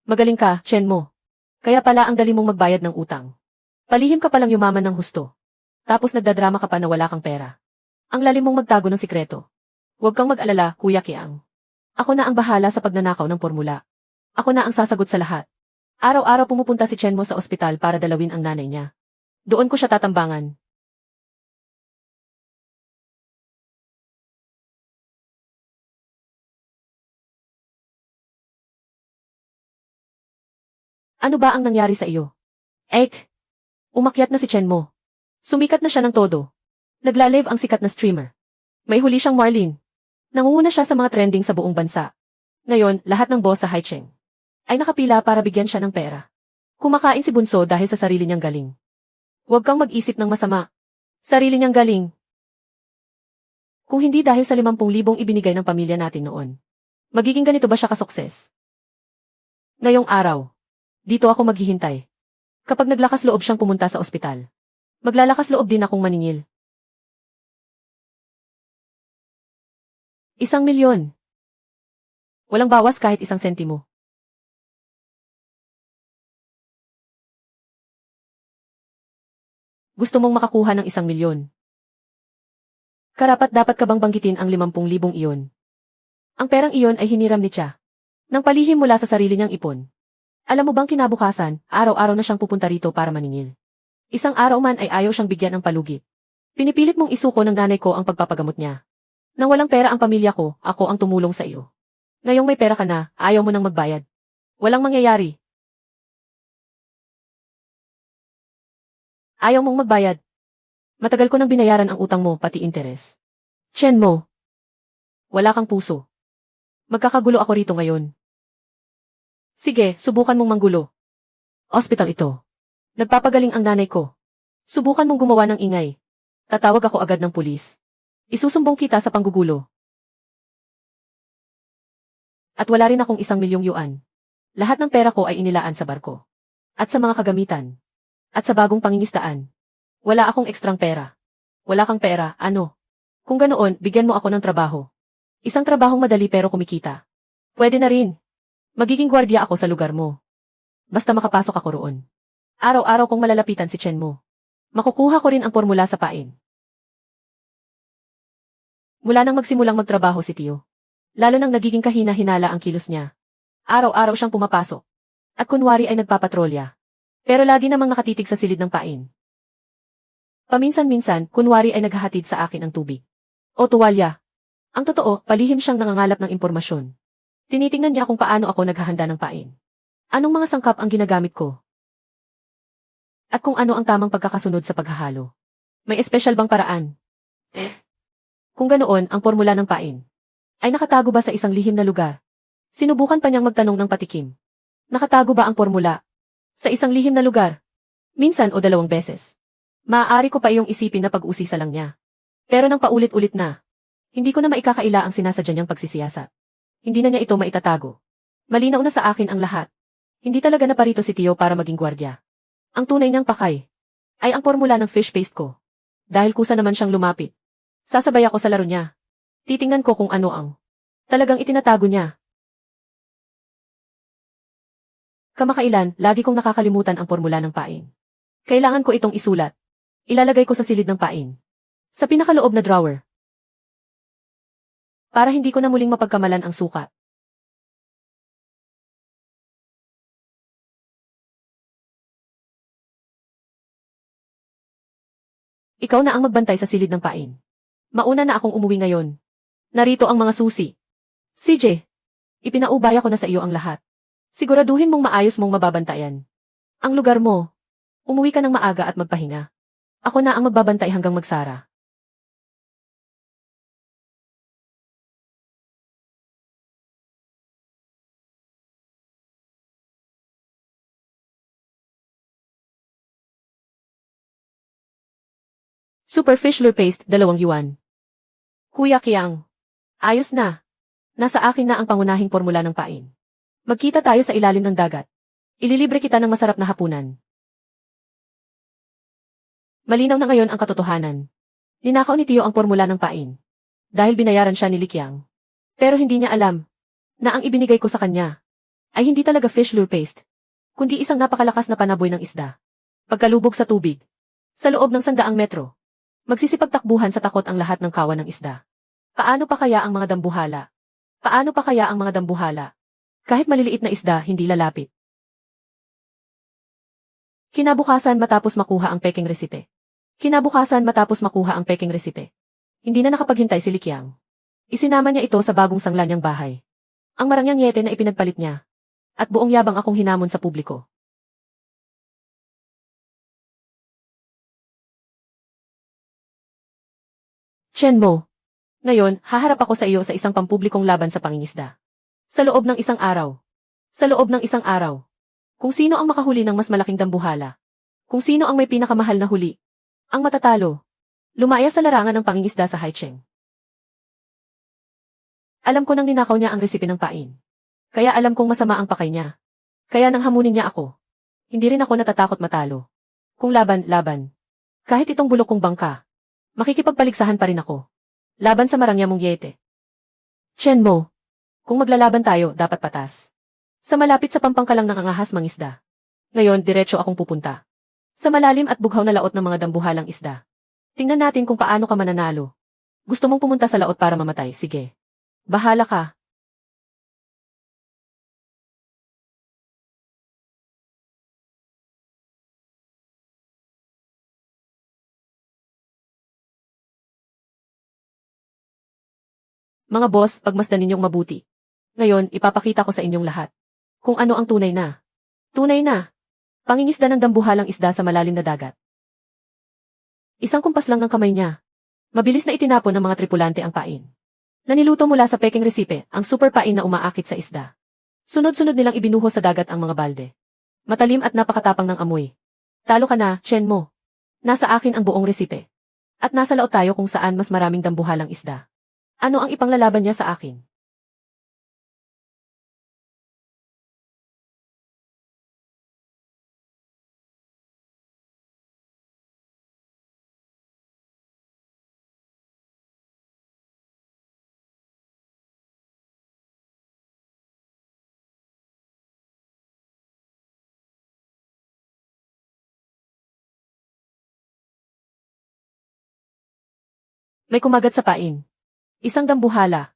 Magaling ka, Chen mo. Kaya pala ang dali mong magbayad ng utang. Palihim ka palang yumaman ng husto. Tapos nagdadrama ka pa na wala kang pera. Ang lalim mong magtago ng sikreto. Huwag kang mag-alala, Kuya Kiang. Ako na ang bahala sa pagnanakaw ng formula. Ako na ang sasagot sa lahat. Araw-araw pumupunta si Chen mo sa ospital para dalawin ang nanay niya. Doon ko siya tatambangan. Ano ba ang nangyari sa iyo? Ek! Umakyat na si Chen mo. Sumikat na siya ng todo. Nagla-live ang sikat na streamer. May huli siyang Marlin. Nangunguna siya sa mga trending sa buong bansa. Ngayon, lahat ng boss sa Haicheng ay nakapila para bigyan siya ng pera. Kumakain si Bunso dahil sa sarili niyang galing. Huwag kang mag-isip ng masama. Sarili niyang galing. Kung hindi dahil sa 50,000 ibinigay ng pamilya natin noon, magiging ganito ba siya kasukses? Ngayong araw, dito ako maghihintay. Kapag naglakas loob siyang pumunta sa ospital, maglalakas loob din akong maningil. 1,000,000. Walang bawas kahit 1 sentimo. Gusto mong makakuha ng 1,000,000. Karapat dapat ka bang banggitin ang 50,000 iyon? Ang perang iyon ay hiniram ni Cha nang palihim mula sa sarili niyang ipon. Alam mo bang kinabukasan, araw-araw na siyang pupunta rito para maningil. Isang araw man ay ayaw siyang bigyan ng palugit. Pinipilit mong isuko ng nanay ko ang pagpapagamot niya. Nang walang pera ang pamilya ko, ako ang tumulong sa iyo. Ngayong may pera ka na, ayaw mo nang magbayad. Walang mangyayari. Ayaw mong magbayad. Matagal ko nang binayaran ang utang mo, pati interes. Chen mo. Wala kang puso. Magkakagulo ako rito ngayon. Sige, subukan mong manggulo. Ospital ito. Nagpapagaling ang nanay ko. Subukan mong gumawa ng ingay. Tatawag ako agad ng pulis. Isusumbong kita sa panggugulo. At wala rin akong 1,000,000 yuan. Lahat ng pera ko ay inilaan sa barko. At sa mga kagamitan. At sa bagong pangingistaan. Wala akong ekstrang pera. Wala kang pera, ano? Kung ganoon, bigyan mo ako ng trabaho. Isang trabahong madali pero kumikita. Pwede na rin. Magiging gwardiya ako sa lugar mo. Basta makapasok ako roon. Araw-araw kong malalapitan si Chen mo. Makukuha ko rin ang formula sa pain. Mula nang magsimulang magtrabaho si Tio. Lalo nang nagiging kahina-hinala ang kilos niya. Araw-araw siyang pumapasok. At kunwari ay nagpapatrolya. Pero lagi namang nakatitig sa silid ng pain. Paminsan-minsan, kunwari ay naghahatid sa akin ang tubig. O tuwalya. Ang totoo, palihim siyang nangangalap ng impormasyon. Tinitingnan niya kung paano ako naghahanda ng pain. Anong mga sangkap ang ginagamit ko? At kung ano ang tamang pagkakasunod sa paghahalo. May espesyal bang paraan? Kung ganoon ang formula ng pain, ay nakatago ba sa isang lihim na lugar? Sinubukan pa niyang magtanong ng patikim. Nakatago ba ang formula sa isang lihim na lugar? Minsan o dalawang beses. Maaari ko pa iyong isipin na pag-usisa lang niya. Pero nang paulit-ulit na, hindi ko na maikakaila ang sinasadya niyang pagsisiyasat. Hindi na niya ito maitatago. Malinaw na sa akin ang lahat. Hindi talaga naparito si Tio para maging gwardya. Ang tunay niyang pakay ay ang formula ng fish paste ko. Dahil kusa naman siyang lumapit. Sasabay ako sa laro niya. Titingnan ko kung ano ang talagang itinatago niya. Kamakailan, lagi kong nakakalimutan ang formula ng pain. Kailangan ko itong isulat. Ilalagay ko sa silid ng pain. Sa pinakaloob na drawer. Para hindi ko na muling mapagkamalan ang sukat. Ikaw na ang magbantay sa silid ng pain. Mauna na akong umuwi ngayon. Narito ang mga susi. CJ, ipinaubaya ko na sa iyo ang lahat. Siguraduhin mong maayos mong mababantayan ang lugar mo. Umuwi ka ng maaga at magpahinga. Ako na ang magbabantay hanggang magsara. Super Fish Lure Paste, 2 yuan. Kuya Kiang. Ayos na. Nasa akin na ang pangunahing formula ng pain. Magkita tayo sa ilalim ng dagat. Ililibre kita ng masarap na hapunan. Malinaw na ngayon ang katotohanan. Ninakaw ni Tio ang formula ng pain. Dahil binayaran siya ni Likyang. Pero hindi niya alam na ang ibinigay ko sa kanya ay hindi talaga fish lure paste, kundi isang napakalakas na panaboy ng isda. Pagkalubog sa tubig, sa loob ng 100 metro, magsisipagtakbuhan sa takot ang lahat ng kawan ng isda. Paano pa kaya ang mga dambuhala? Paano pa kaya ang mga dambuhala? Kahit maliliit na isda, hindi lalapit. Kinabukasan matapos makuha ang peking resipe. Hindi na nakapaghintay si Likyang. Isinama niya ito sa bagong sangla niyang bahay. Ang marangyang yete na ipinagpalit niya. At buong yabang akong hinamon sa publiko. Chen Mo. Ngayon, haharap ako sa iyo sa isang pampublikong laban sa pangingisda. Sa loob ng isang araw. Sa loob ng isang araw. Kung sino ang makahuli ng mas malaking dambuhala. Kung sino ang may pinakamahal na huli. Ang matatalo. Lumaya sa larangan ng pangingisda sa Haicheng. Alam ko nang ninakaw niya ang resipe ng pain. Kaya alam kong masama ang pakay niya. Kaya nang hamunin niya ako. Hindi rin ako natatakot matalo. Kung laban, laban. Kahit itong bulok kong bangka. Makikipagpaligsahan pa rin ako. Laban sa marangya mong yete. Chen Mo. Kung maglalaban tayo, dapat patas. Sa malapit sa pampangkalang ng angahas mangisda. Ngayon, diretso akong pupunta. Sa malalim at bughaw na laot ng mga dambuhalang isda. Tingnan natin kung paano ka mananalo. Gusto mong pumunta sa laot para mamatay, sige. Bahala ka. Mga boss, pagmasdan ninyong mabuti. Ngayon, ipapakita ko sa inyong lahat. Kung ano ang tunay na. Tunay na. Pangingisda ng dambuhalang isda sa malalim na dagat. Isang kumpas lang ng kamay niya. Mabilis na itinapon ng mga tripulante ang pain. Naniluto mula sa peking resipe, ang super pain na umaakit sa isda. Sunod-sunod nilang ibinuhos sa dagat ang mga balde. Matalim at napakatapang ng amoy. Talo ka na, Chen Mo. Nasa akin ang buong resipe. At nasa laot tayo kung saan mas maraming dambuhalang isda. Ano ang ipanglalaban niya sa akin? May kumagat sa pain. Isang dambuhala.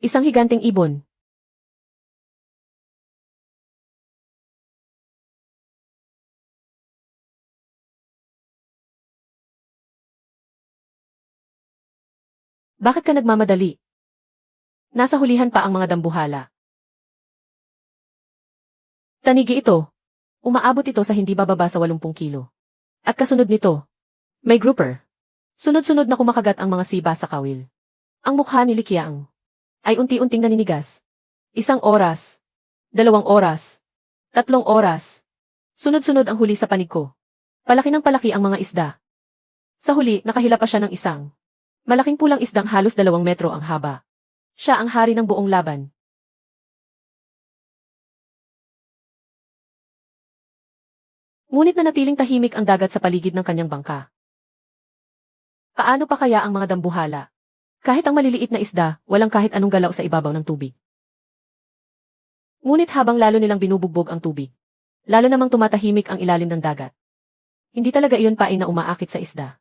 Isang higanteng ibon. Bakit ka nagmamadali? Nasa hulihan pa ang mga dambuhala. Tanigi ito. Umaabot ito sa hindi bababa sa 80 kilo. At kasunod nito, may grouper. Sunod-sunod na kumakagat ang mga siba sa kawil. Ang mukha ni Likiang ay unti-unting naninigas. 1 oras, 2 oras, 3 oras. Sunod-sunod ang huli sa panig ko. Palaki ng palaki ang mga isda. Sa huli, nakahila pa siya ng isang malaking pulang isdang halos 2 metro ang haba. Siya ang hari ng buong laban. Ngunit nanatiling tahimik ang dagat sa paligid ng kanyang bangka. Paano pa kaya ang mga dambuhala? Kahit ang maliliit na isda, walang kahit anong galaw sa ibabaw ng tubig. Ngunit habang lalo nilang binubugbog ang tubig, lalo namang tumatahimik ang ilalim ng dagat. Hindi talaga iyon pain na umaakit sa isda.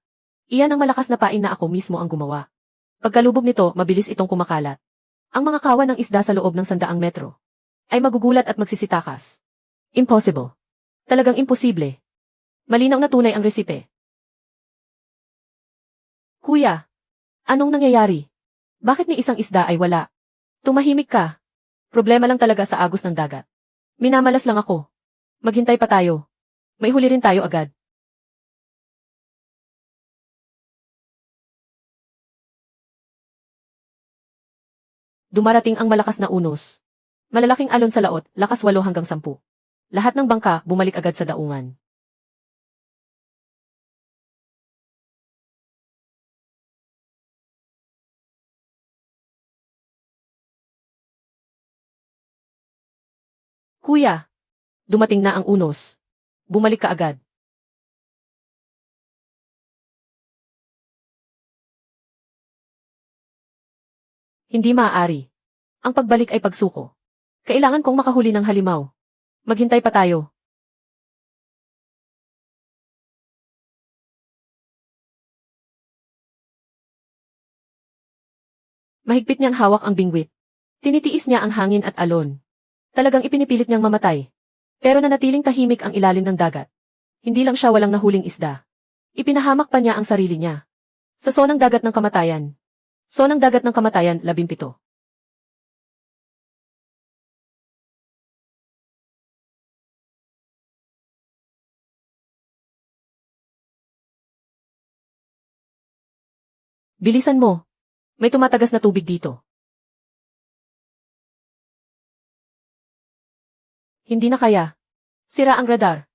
Iyan ang malakas na pain na ako mismo ang gumawa. Pagkalubog nito, mabilis itong kumakalat. Ang mga kawan ng isda sa loob ng 100 metro ay magugulat at magsisitakas. Impossible. Talagang imposible. Malinaw na tunay ang resipe. Kuya, anong nangyayari? Bakit ni isang isda ay wala? Tumahimik ka. Problema lang talaga sa agos ng dagat. Minamalas lang ako. Maghintay pa tayo. May huli rin tayo agad. Dumarating ang malakas na unos. Malalaking alon sa laot, lakas 8 hanggang 10. Lahat ng bangka bumalik agad sa daungan. Kuya, dumating na ang unos. Bumalik ka agad. Hindi maaari. Ang pagbalik ay pagsuko. Kailangan kong makahuli ng halimaw. Maghintay pa tayo. Mahigpit niyang hawak ang bingwit. Tinitiis niya ang hangin at alon. Talagang ipinipilit niyang mamatay. Pero nanatiling tahimik ang ilalim ng dagat. Hindi lang siya walang nahuling isda. Ipinahamak pa niya ang sarili niya. Sa sonang dagat ng kamatayan. Sonang dagat ng kamatayan, 17. Bilisan mo. May tumatagas na tubig dito. Hindi na kaya. Sira ang radar.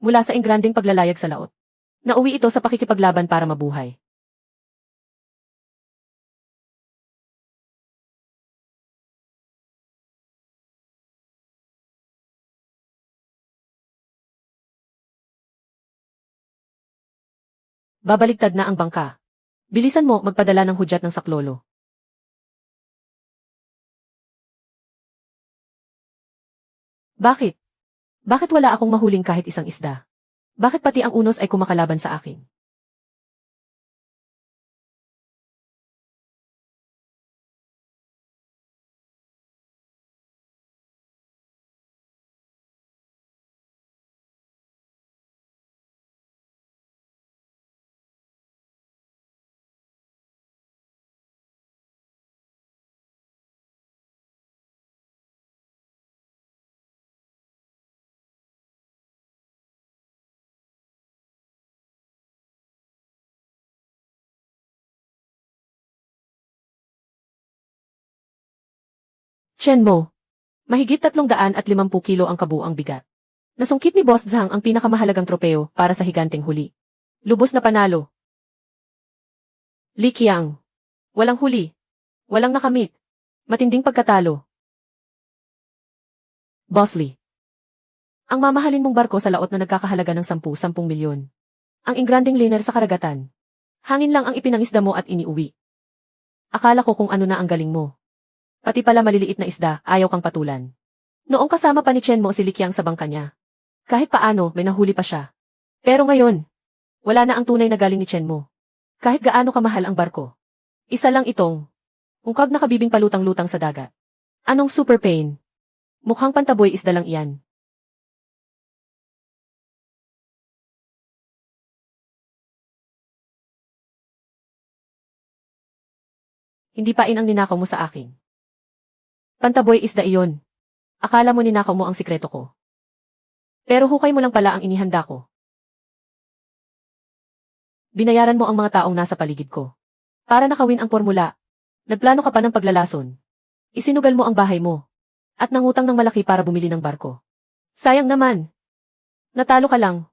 Mula sa ingranding paglalayag sa laot. Nauwi ito sa pakikipaglaban para mabuhay. Babaligtad na ang bangka. Bilisan mo magpadala ng hudyat ng saklolo. Bakit? Bakit wala akong mahuling kahit isang isda? Bakit pati ang unos ay kumakalaban sa akin? Chen mo. Mahigit 350 kilo ang kabuang bigat. Nasungkit ni Boss Zhang ang pinakamahalagang tropeo para sa higanteng huli. Lubos na panalo. Li Qiang. Walang huli. Walang nakamit. Matinding pagkatalo. Boss Li. Ang mamahalin mong barko sa laot na nagkakahalaga ng 10 milyon. Ang ingranding liner sa karagatan. Hangin lang ang ipinangisda mo at iniuwi. Akala ko kung ano na ang galing mo. Pati pala maliliit na isda, ayaw kang patulan. Noong kasama pa ni Chen mo si Likiang sa bangka niya. Kahit paano, may nahuli pa siya. Pero ngayon, wala na ang tunay na galing ni Chen mo. Kahit gaano kamahal ang barko. Isa lang itong ungkag na kabibing palutang-lutang sa dagat. Anong super pain? Mukhang pantaboy isda lang iyan. Hindi pain ang ninakaw mo sa akin. Pantaboy isda iyon. Akala mo ninakaw mo ang sikreto ko. Pero hukay mo lang pala ang inihanda ko. Binayaran mo ang mga taong nasa paligid ko. Para nakawin ang formula. Nagplano ka pa ng paglalason. Isinugal mo ang bahay mo. At nangutang ng malaki para bumili ng barko. Sayang naman. Natalo ka lang.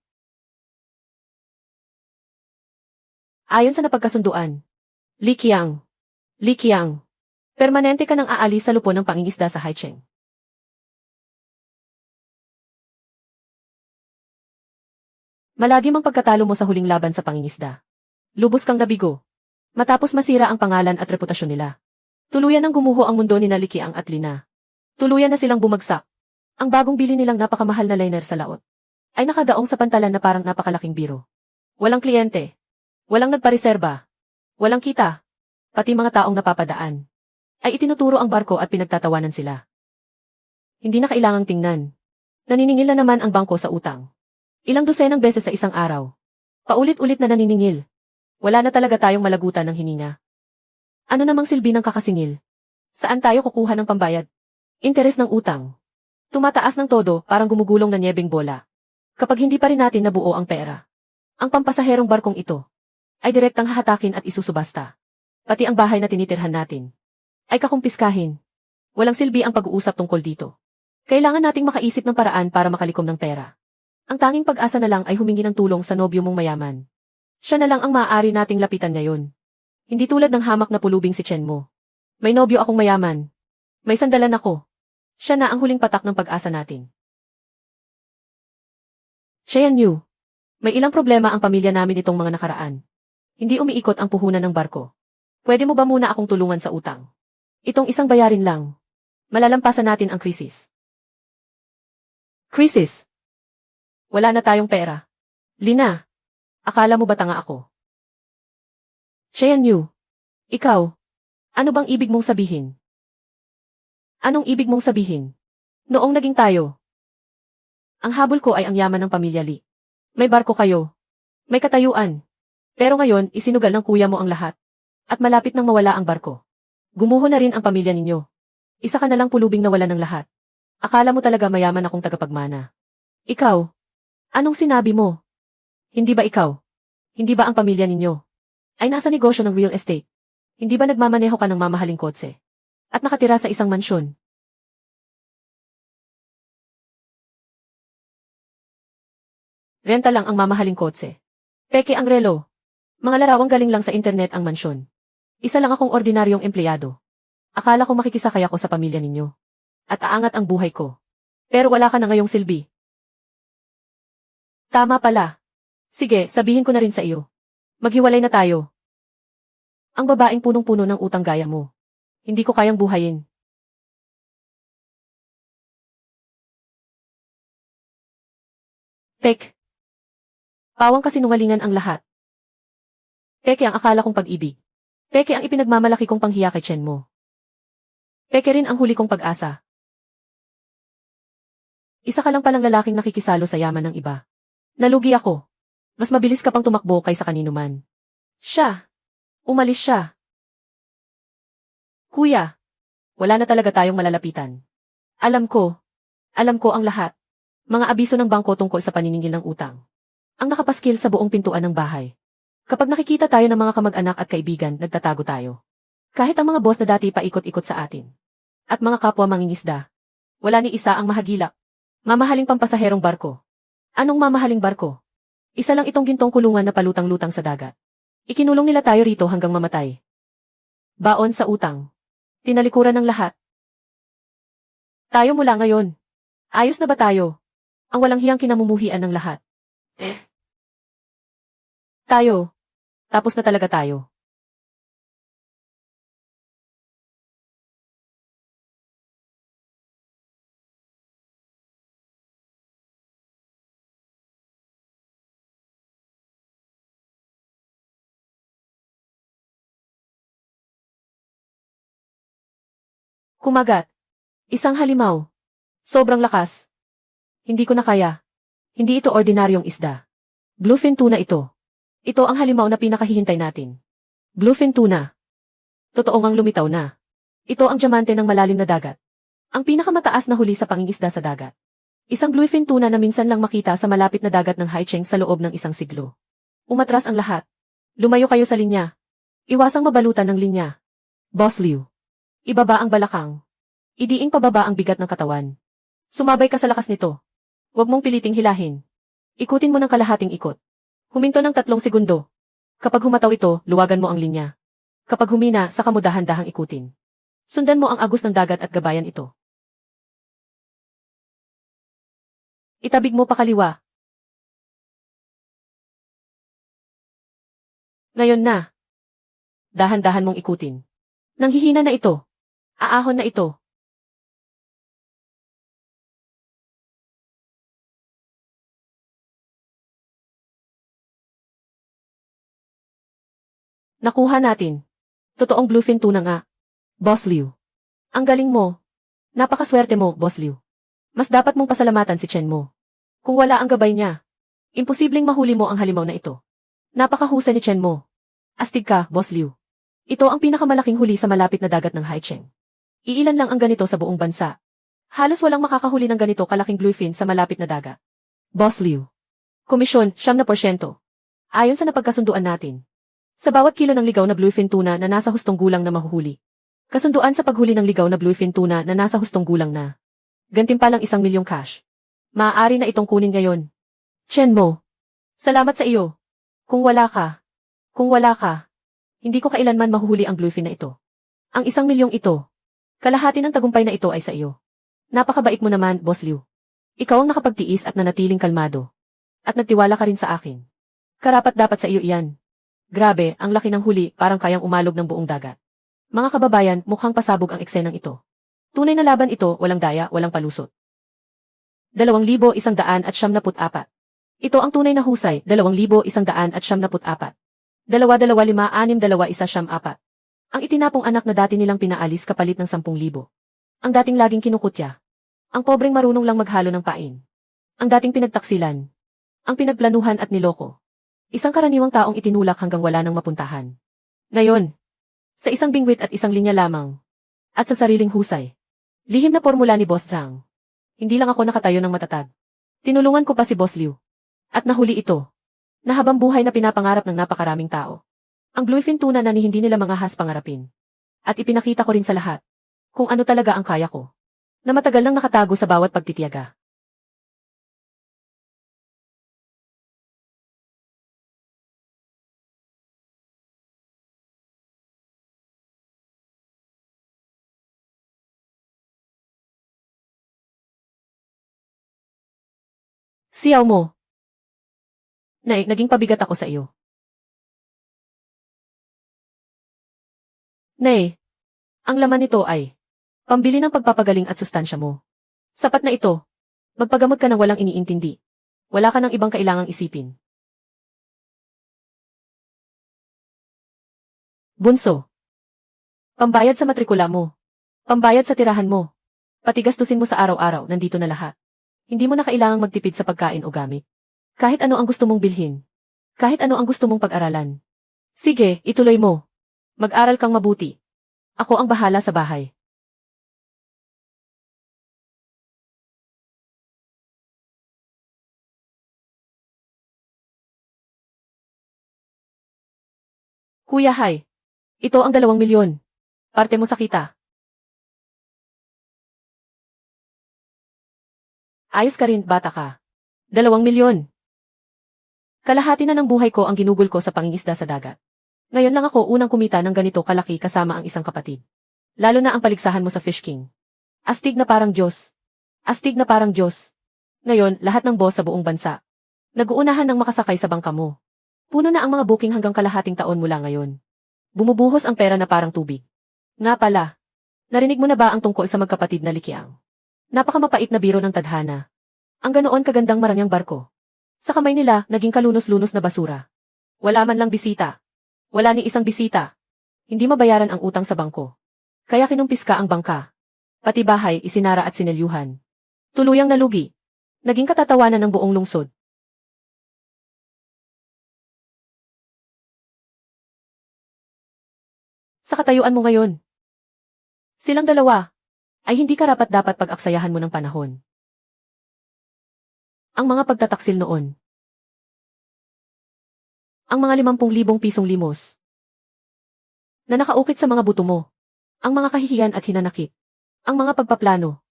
Ayon sa napagkasunduan. Li Qiang. Li Qiang. Permanente ka nang aalis sa lupon ng pangingisda sa Haicheng. Malagim ang pagkatalo mo sa huling laban sa pangingisda. Lubos kang nabigo. Matapos masira ang pangalan at reputasyon nila. Tuluyan nang gumuho ang mundo ni Li Qiang at Lina. Tuluyan na silang bumagsak. Ang bagong bili nilang napakamahal na liner sa laot ay nakadaong sa pantalan na parang napakalaking biro. Walang kliyente. Walang nagpareserba. Walang kita. Pati mga taong napapadaan ay itinuturo ang barko at pinagtatawanan sila. Hindi na kailangang tingnan. Naniningil na naman ang bangko sa utang. Ilang dosenang beses sa isang araw. Paulit-ulit na naniningil. Wala na talaga tayong malagutan ng hininga. Ano namang silbi ng kakasingil? Saan tayo kukuha ng pambayad? Interes ng utang. Tumataas ng todo, parang gumugulong na nyebeng bola. Kapag hindi pa rin natin nabuo ang pera. Ang pampasaherong barkong ito ay direktang hahatakin at isusubasta. Pati ang bahay na tinitirhan natin ay kakumpiskahin. Walang silbi ang pag-uusap tungkol dito. Kailangan nating makaisip ng paraan para makalikom ng pera. Ang tanging pag-asa na lang ay humingi ng tulong sa nobyo mong mayaman. Siya na lang ang maaari nating lapitan ngayon. Hindi tulad ng hamak na pulubing si Chen mo. May nobyo akong mayaman. May sandalan ako. Siya na ang huling patak ng pag-asa natin. Chen Yu. May ilang problema ang pamilya namin itong mga nakaraan. Hindi umiikot ang puhunan ng barko. Pwede mo ba muna akong tulungan sa utang? Itong isang bayarin lang. Malalampasan natin ang krisis. Krisis? Wala na tayong pera. Lina, akala mo ba tanga ako? Chen Yu, ikaw, ano bang ibig mong sabihin? Anong ibig mong sabihin? Noong naging tayo, ang habol ko ay ang yaman ng pamilya Li. May barko kayo. May katayuan. Pero ngayon, isinugal ng kuya mo ang lahat. At malapit nang mawala ang barko. Gumuho na rin ang pamilya ninyo. Isa ka na lang pulubing nawala ng lahat. Akala mo talaga mayaman akong tagapagmana. Ikaw, anong sinabi mo? Hindi ba ikaw? Hindi ba ang pamilya ninyo ay nasa negosyo ng real estate? Hindi ba nagmamaneho ka ng mamahaling kotse? At nakatira sa isang mansyon? Renta lang ang mamahaling kotse. Peke ang relo. Mga larawang galing lang sa internet ang mansyon. Isa lang akong ordinaryong empleyado. Akala ko makikisakay ako sa pamilya ninyo. At aangat ang buhay ko. Pero wala ka na ngayong silbi. Tama pala. Sige, sabihin ko na rin sa iyo. Maghiwalay na tayo. Ang babaeng punong-puno ng utang gaya mo. Hindi ko kayang buhayin. Pek. Pawang kasinungalingan ang lahat. Peke ang akala kong pag-ibig. Peke ang ipinagmamalaki kong panghiya kay Chen mo. Peke rin ang huli kong pag-asa. Isa ka lang palang lalaking nakikisalo sa yaman ng iba. Nalugi ako. Mas mabilis ka pang tumakbo kaysa kanino man. Siya. Umalis siya. Kuya. Wala na talaga tayong malalapitan. Alam ko ang lahat. Mga abiso ng bangko tungkol sa paniningil ng utang. Ang nakapaskil sa buong pintuan ng bahay. Kapag nakikita tayo ng mga kamag-anak at kaibigan, nagtatago tayo. Kahit ang mga boss na dati paikot-ikot sa atin. At mga kapwa mangingisda. Wala ni isa ang mahagilap. Mamahaling pampasaherong barko. Anong mamahaling barko? Isa lang itong gintong kulungan na palutang-lutang sa dagat. Ikinulong nila tayo rito hanggang mamatay. Baon sa utang. Tinalikuran ng lahat. Tayo mula ngayon. Ayos na ba tayo? Ang walang hiyang kinamumuhian ng lahat. Tayo. Tapos na talaga tayo. Kumagat. Isang halimaw. Sobrang lakas. Hindi ko na kaya. Hindi ito ordinaryong isda. Bluefin tuna ito. Ito ang halimaw na pinakahihintay natin. Bluefin tuna. Totoo ngang lumitaw na. Ito ang diamante ng malalim na dagat. Ang pinakamataas na huli sa pangingisda sa dagat. Isang bluefin tuna na minsan lang makita sa malapit na dagat ng Haicheng sa loob ng isang siglo. Umatras ang lahat. Lumayo kayo sa linya. Iwasang mabalutan ng linya. Boss Liu. Ibaba ang balakang. Idiing pababa ang bigat ng katawan. Sumabay ka sa lakas nito. Huwag mong piliting hilahin. Ikutin mo ng kalahating ikot. Huminto ng 3 segundo. Kapag humataw ito, luwagan mo ang linya. Kapag humina, saka mo dahan-dahang ikutin. Sundan mo ang agos ng dagat at gabayan ito. Itabig mo pakaliwa. Ngayon na. Dahan-dahan mong ikutin. Nanghihina na ito. Aahon na ito. Nakuha natin. Totoong bluefin tuna nga. Boss Liu. Ang galing mo. Napakaswerte mo, Boss Liu. Mas dapat mong pasalamatan si Chen mo. Kung wala ang gabay niya, imposibleng mahuli mo ang halimaw na ito. Napakahusay ni Chen mo. Astig ka, Boss Liu. Ito ang pinakamalaking huli sa malapit na dagat ng Haicheng. Iilan lang ang ganito sa buong bansa. Halos walang makakahuli ng ganito kalaking bluefin sa malapit na dagat. Boss Liu. Komisyon, 7%. Ayon sa napagkasunduan natin. Sa bawat kilo ng ligaw na bluefin tuna na nasa hustong gulang na mahuhuli. Kasunduan sa paghuli ng ligaw na bluefin tuna na nasa hustong gulang na. Gantimpalang 1 milyong cash. Maaari na itong kunin ngayon. Chen mo. Salamat sa iyo. Kung wala ka, hindi ko kailanman mahuhuli ang bluefin na ito. Ang 1 milyong ito. Kalahati ng tagumpay na ito ay sa iyo. Napakabait mo naman, Boss Liu. Ikaw ang nakapagtiis at nanatiling kalmado. At nagtiwala ka rin sa akin. Karapat dapat sa iyo iyan. Grabe, ang laki ng huli, parang kayang umalog ng buong dagat. Mga kababayan, mukhang pasabog ang eksenang ito. Tunay na laban ito, walang daya, walang palusot. 2,174. Ito ang tunay na husay, 2,174. 2,256,214. Ang itinapong anak na dati nilang pinaalis kapalit ng 10,000. Ang dating laging kinukutya. Ang pobreng marunong lang maghalo ng pain. Ang dating pinagtaksilan. Ang pinagplanuhan at niloko. Isang karaniwang taong itinulak hanggang wala nang mapuntahan. Ngayon, sa isang bingwit at isang linya lamang, at sa sariling husay. Lihim na formula ni Boss Zhang. Hindi lang ako nakatayo ng matatag. Tinulungan ko pa si Boss Liu. At nahuli ito. Na habang buhay na pinapangarap ng napakaraming tao. Ang bluefin tuna na ni hindi nila mga has pangarapin. At ipinakita ko rin sa lahat. Kung ano talaga ang kaya ko. Na matagal nang nakatago sa bawat pagtitiyaga. Siyaw mo. Nay, naging pabigat ako sa iyo. Nay, ang laman nito ay pambili ng pagpapagaling at sustansya mo. Sapat na ito. Magpagamot ka ng walang iniintindi. Wala ka ng ibang kailangang isipin. Bunso. Pambayad sa matrikula mo. Pambayad sa tirahan mo. Pati gastusin mo sa araw-araw, nandito na lahat. Hindi mo na kailangang magtipid sa pagkain o gamit. Kahit ano ang gusto mong bilhin. Kahit ano ang gusto mong pag-aralan. Sige, ituloy mo. Mag-aral kang mabuti. Ako ang bahala sa bahay. Kuya Hai. Ito ang 2 milyon. Parte mo sa kita. Ayos ka rin, bata ka. 2 milyon. Kalahati na ng buhay ko ang ginugol ko sa pangingisda sa dagat. Ngayon lang ako unang kumita ng ganito kalaki kasama ang isang kapatid. Lalo na ang paligsahan mo sa Fish King. Astig na parang Diyos. Astig na parang Diyos. Ngayon, lahat ng boss sa buong bansa. Nag-uunahan ng makasakay sa bangka mo. Puno na ang mga booking hanggang kalahating taon mula ngayon. Bumubuhos ang pera na parang tubig. Nga pala. Narinig mo na ba ang tungkol sa magkapatid na Likiang? Napakamapait na biro ng tadhana. Ang ganoon kagandang maranyang barko. Sa kamay nila, naging kalunos-lunos na basura. Wala man lang bisita. Wala ni isang bisita. Hindi mabayaran ang utang sa bangko. Kaya kinumpiska ang bangka. Pati bahay, isinara at sinelyuhan. Tuluyang nalugi. Naging katatawanan ng buong lungsod. Sa katayuan mo ngayon. Silang dalawa ay hindi karapat-dapat pag-aksayahan mo ng panahon. Ang mga pagtataksil noon. Ang mga 50,000 pisong limos na nakaukit sa mga buto mo. Ang mga kahihiyan at hinanakit. Ang mga pagpaplano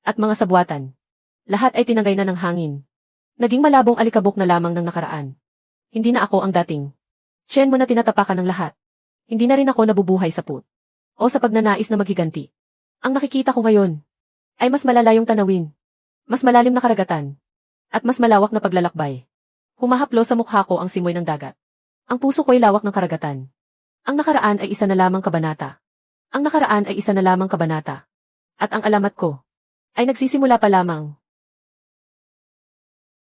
at mga sabwatan. Lahat ay tinangay na ng hangin. Naging malabong alikabok na lamang ng nakaraan. Hindi na ako ang dating Chen mo na tinatapakan ng lahat. Hindi na rin ako nabubuhay sa put o sa pagnanais na maghiganti. Ang nakikita ko ngayon ay mas malalayong tanawin, mas malalim na karagatan, at mas malawak na paglalakbay. Humahaplo sa mukha ko ang simoy ng dagat. Ang puso ko'y lawak ng karagatan. Ang nakaraan ay isa na lamang kabanata. Ang nakaraan ay isa na lamang kabanata. At ang alamat ko ay nagsisimula pa lamang.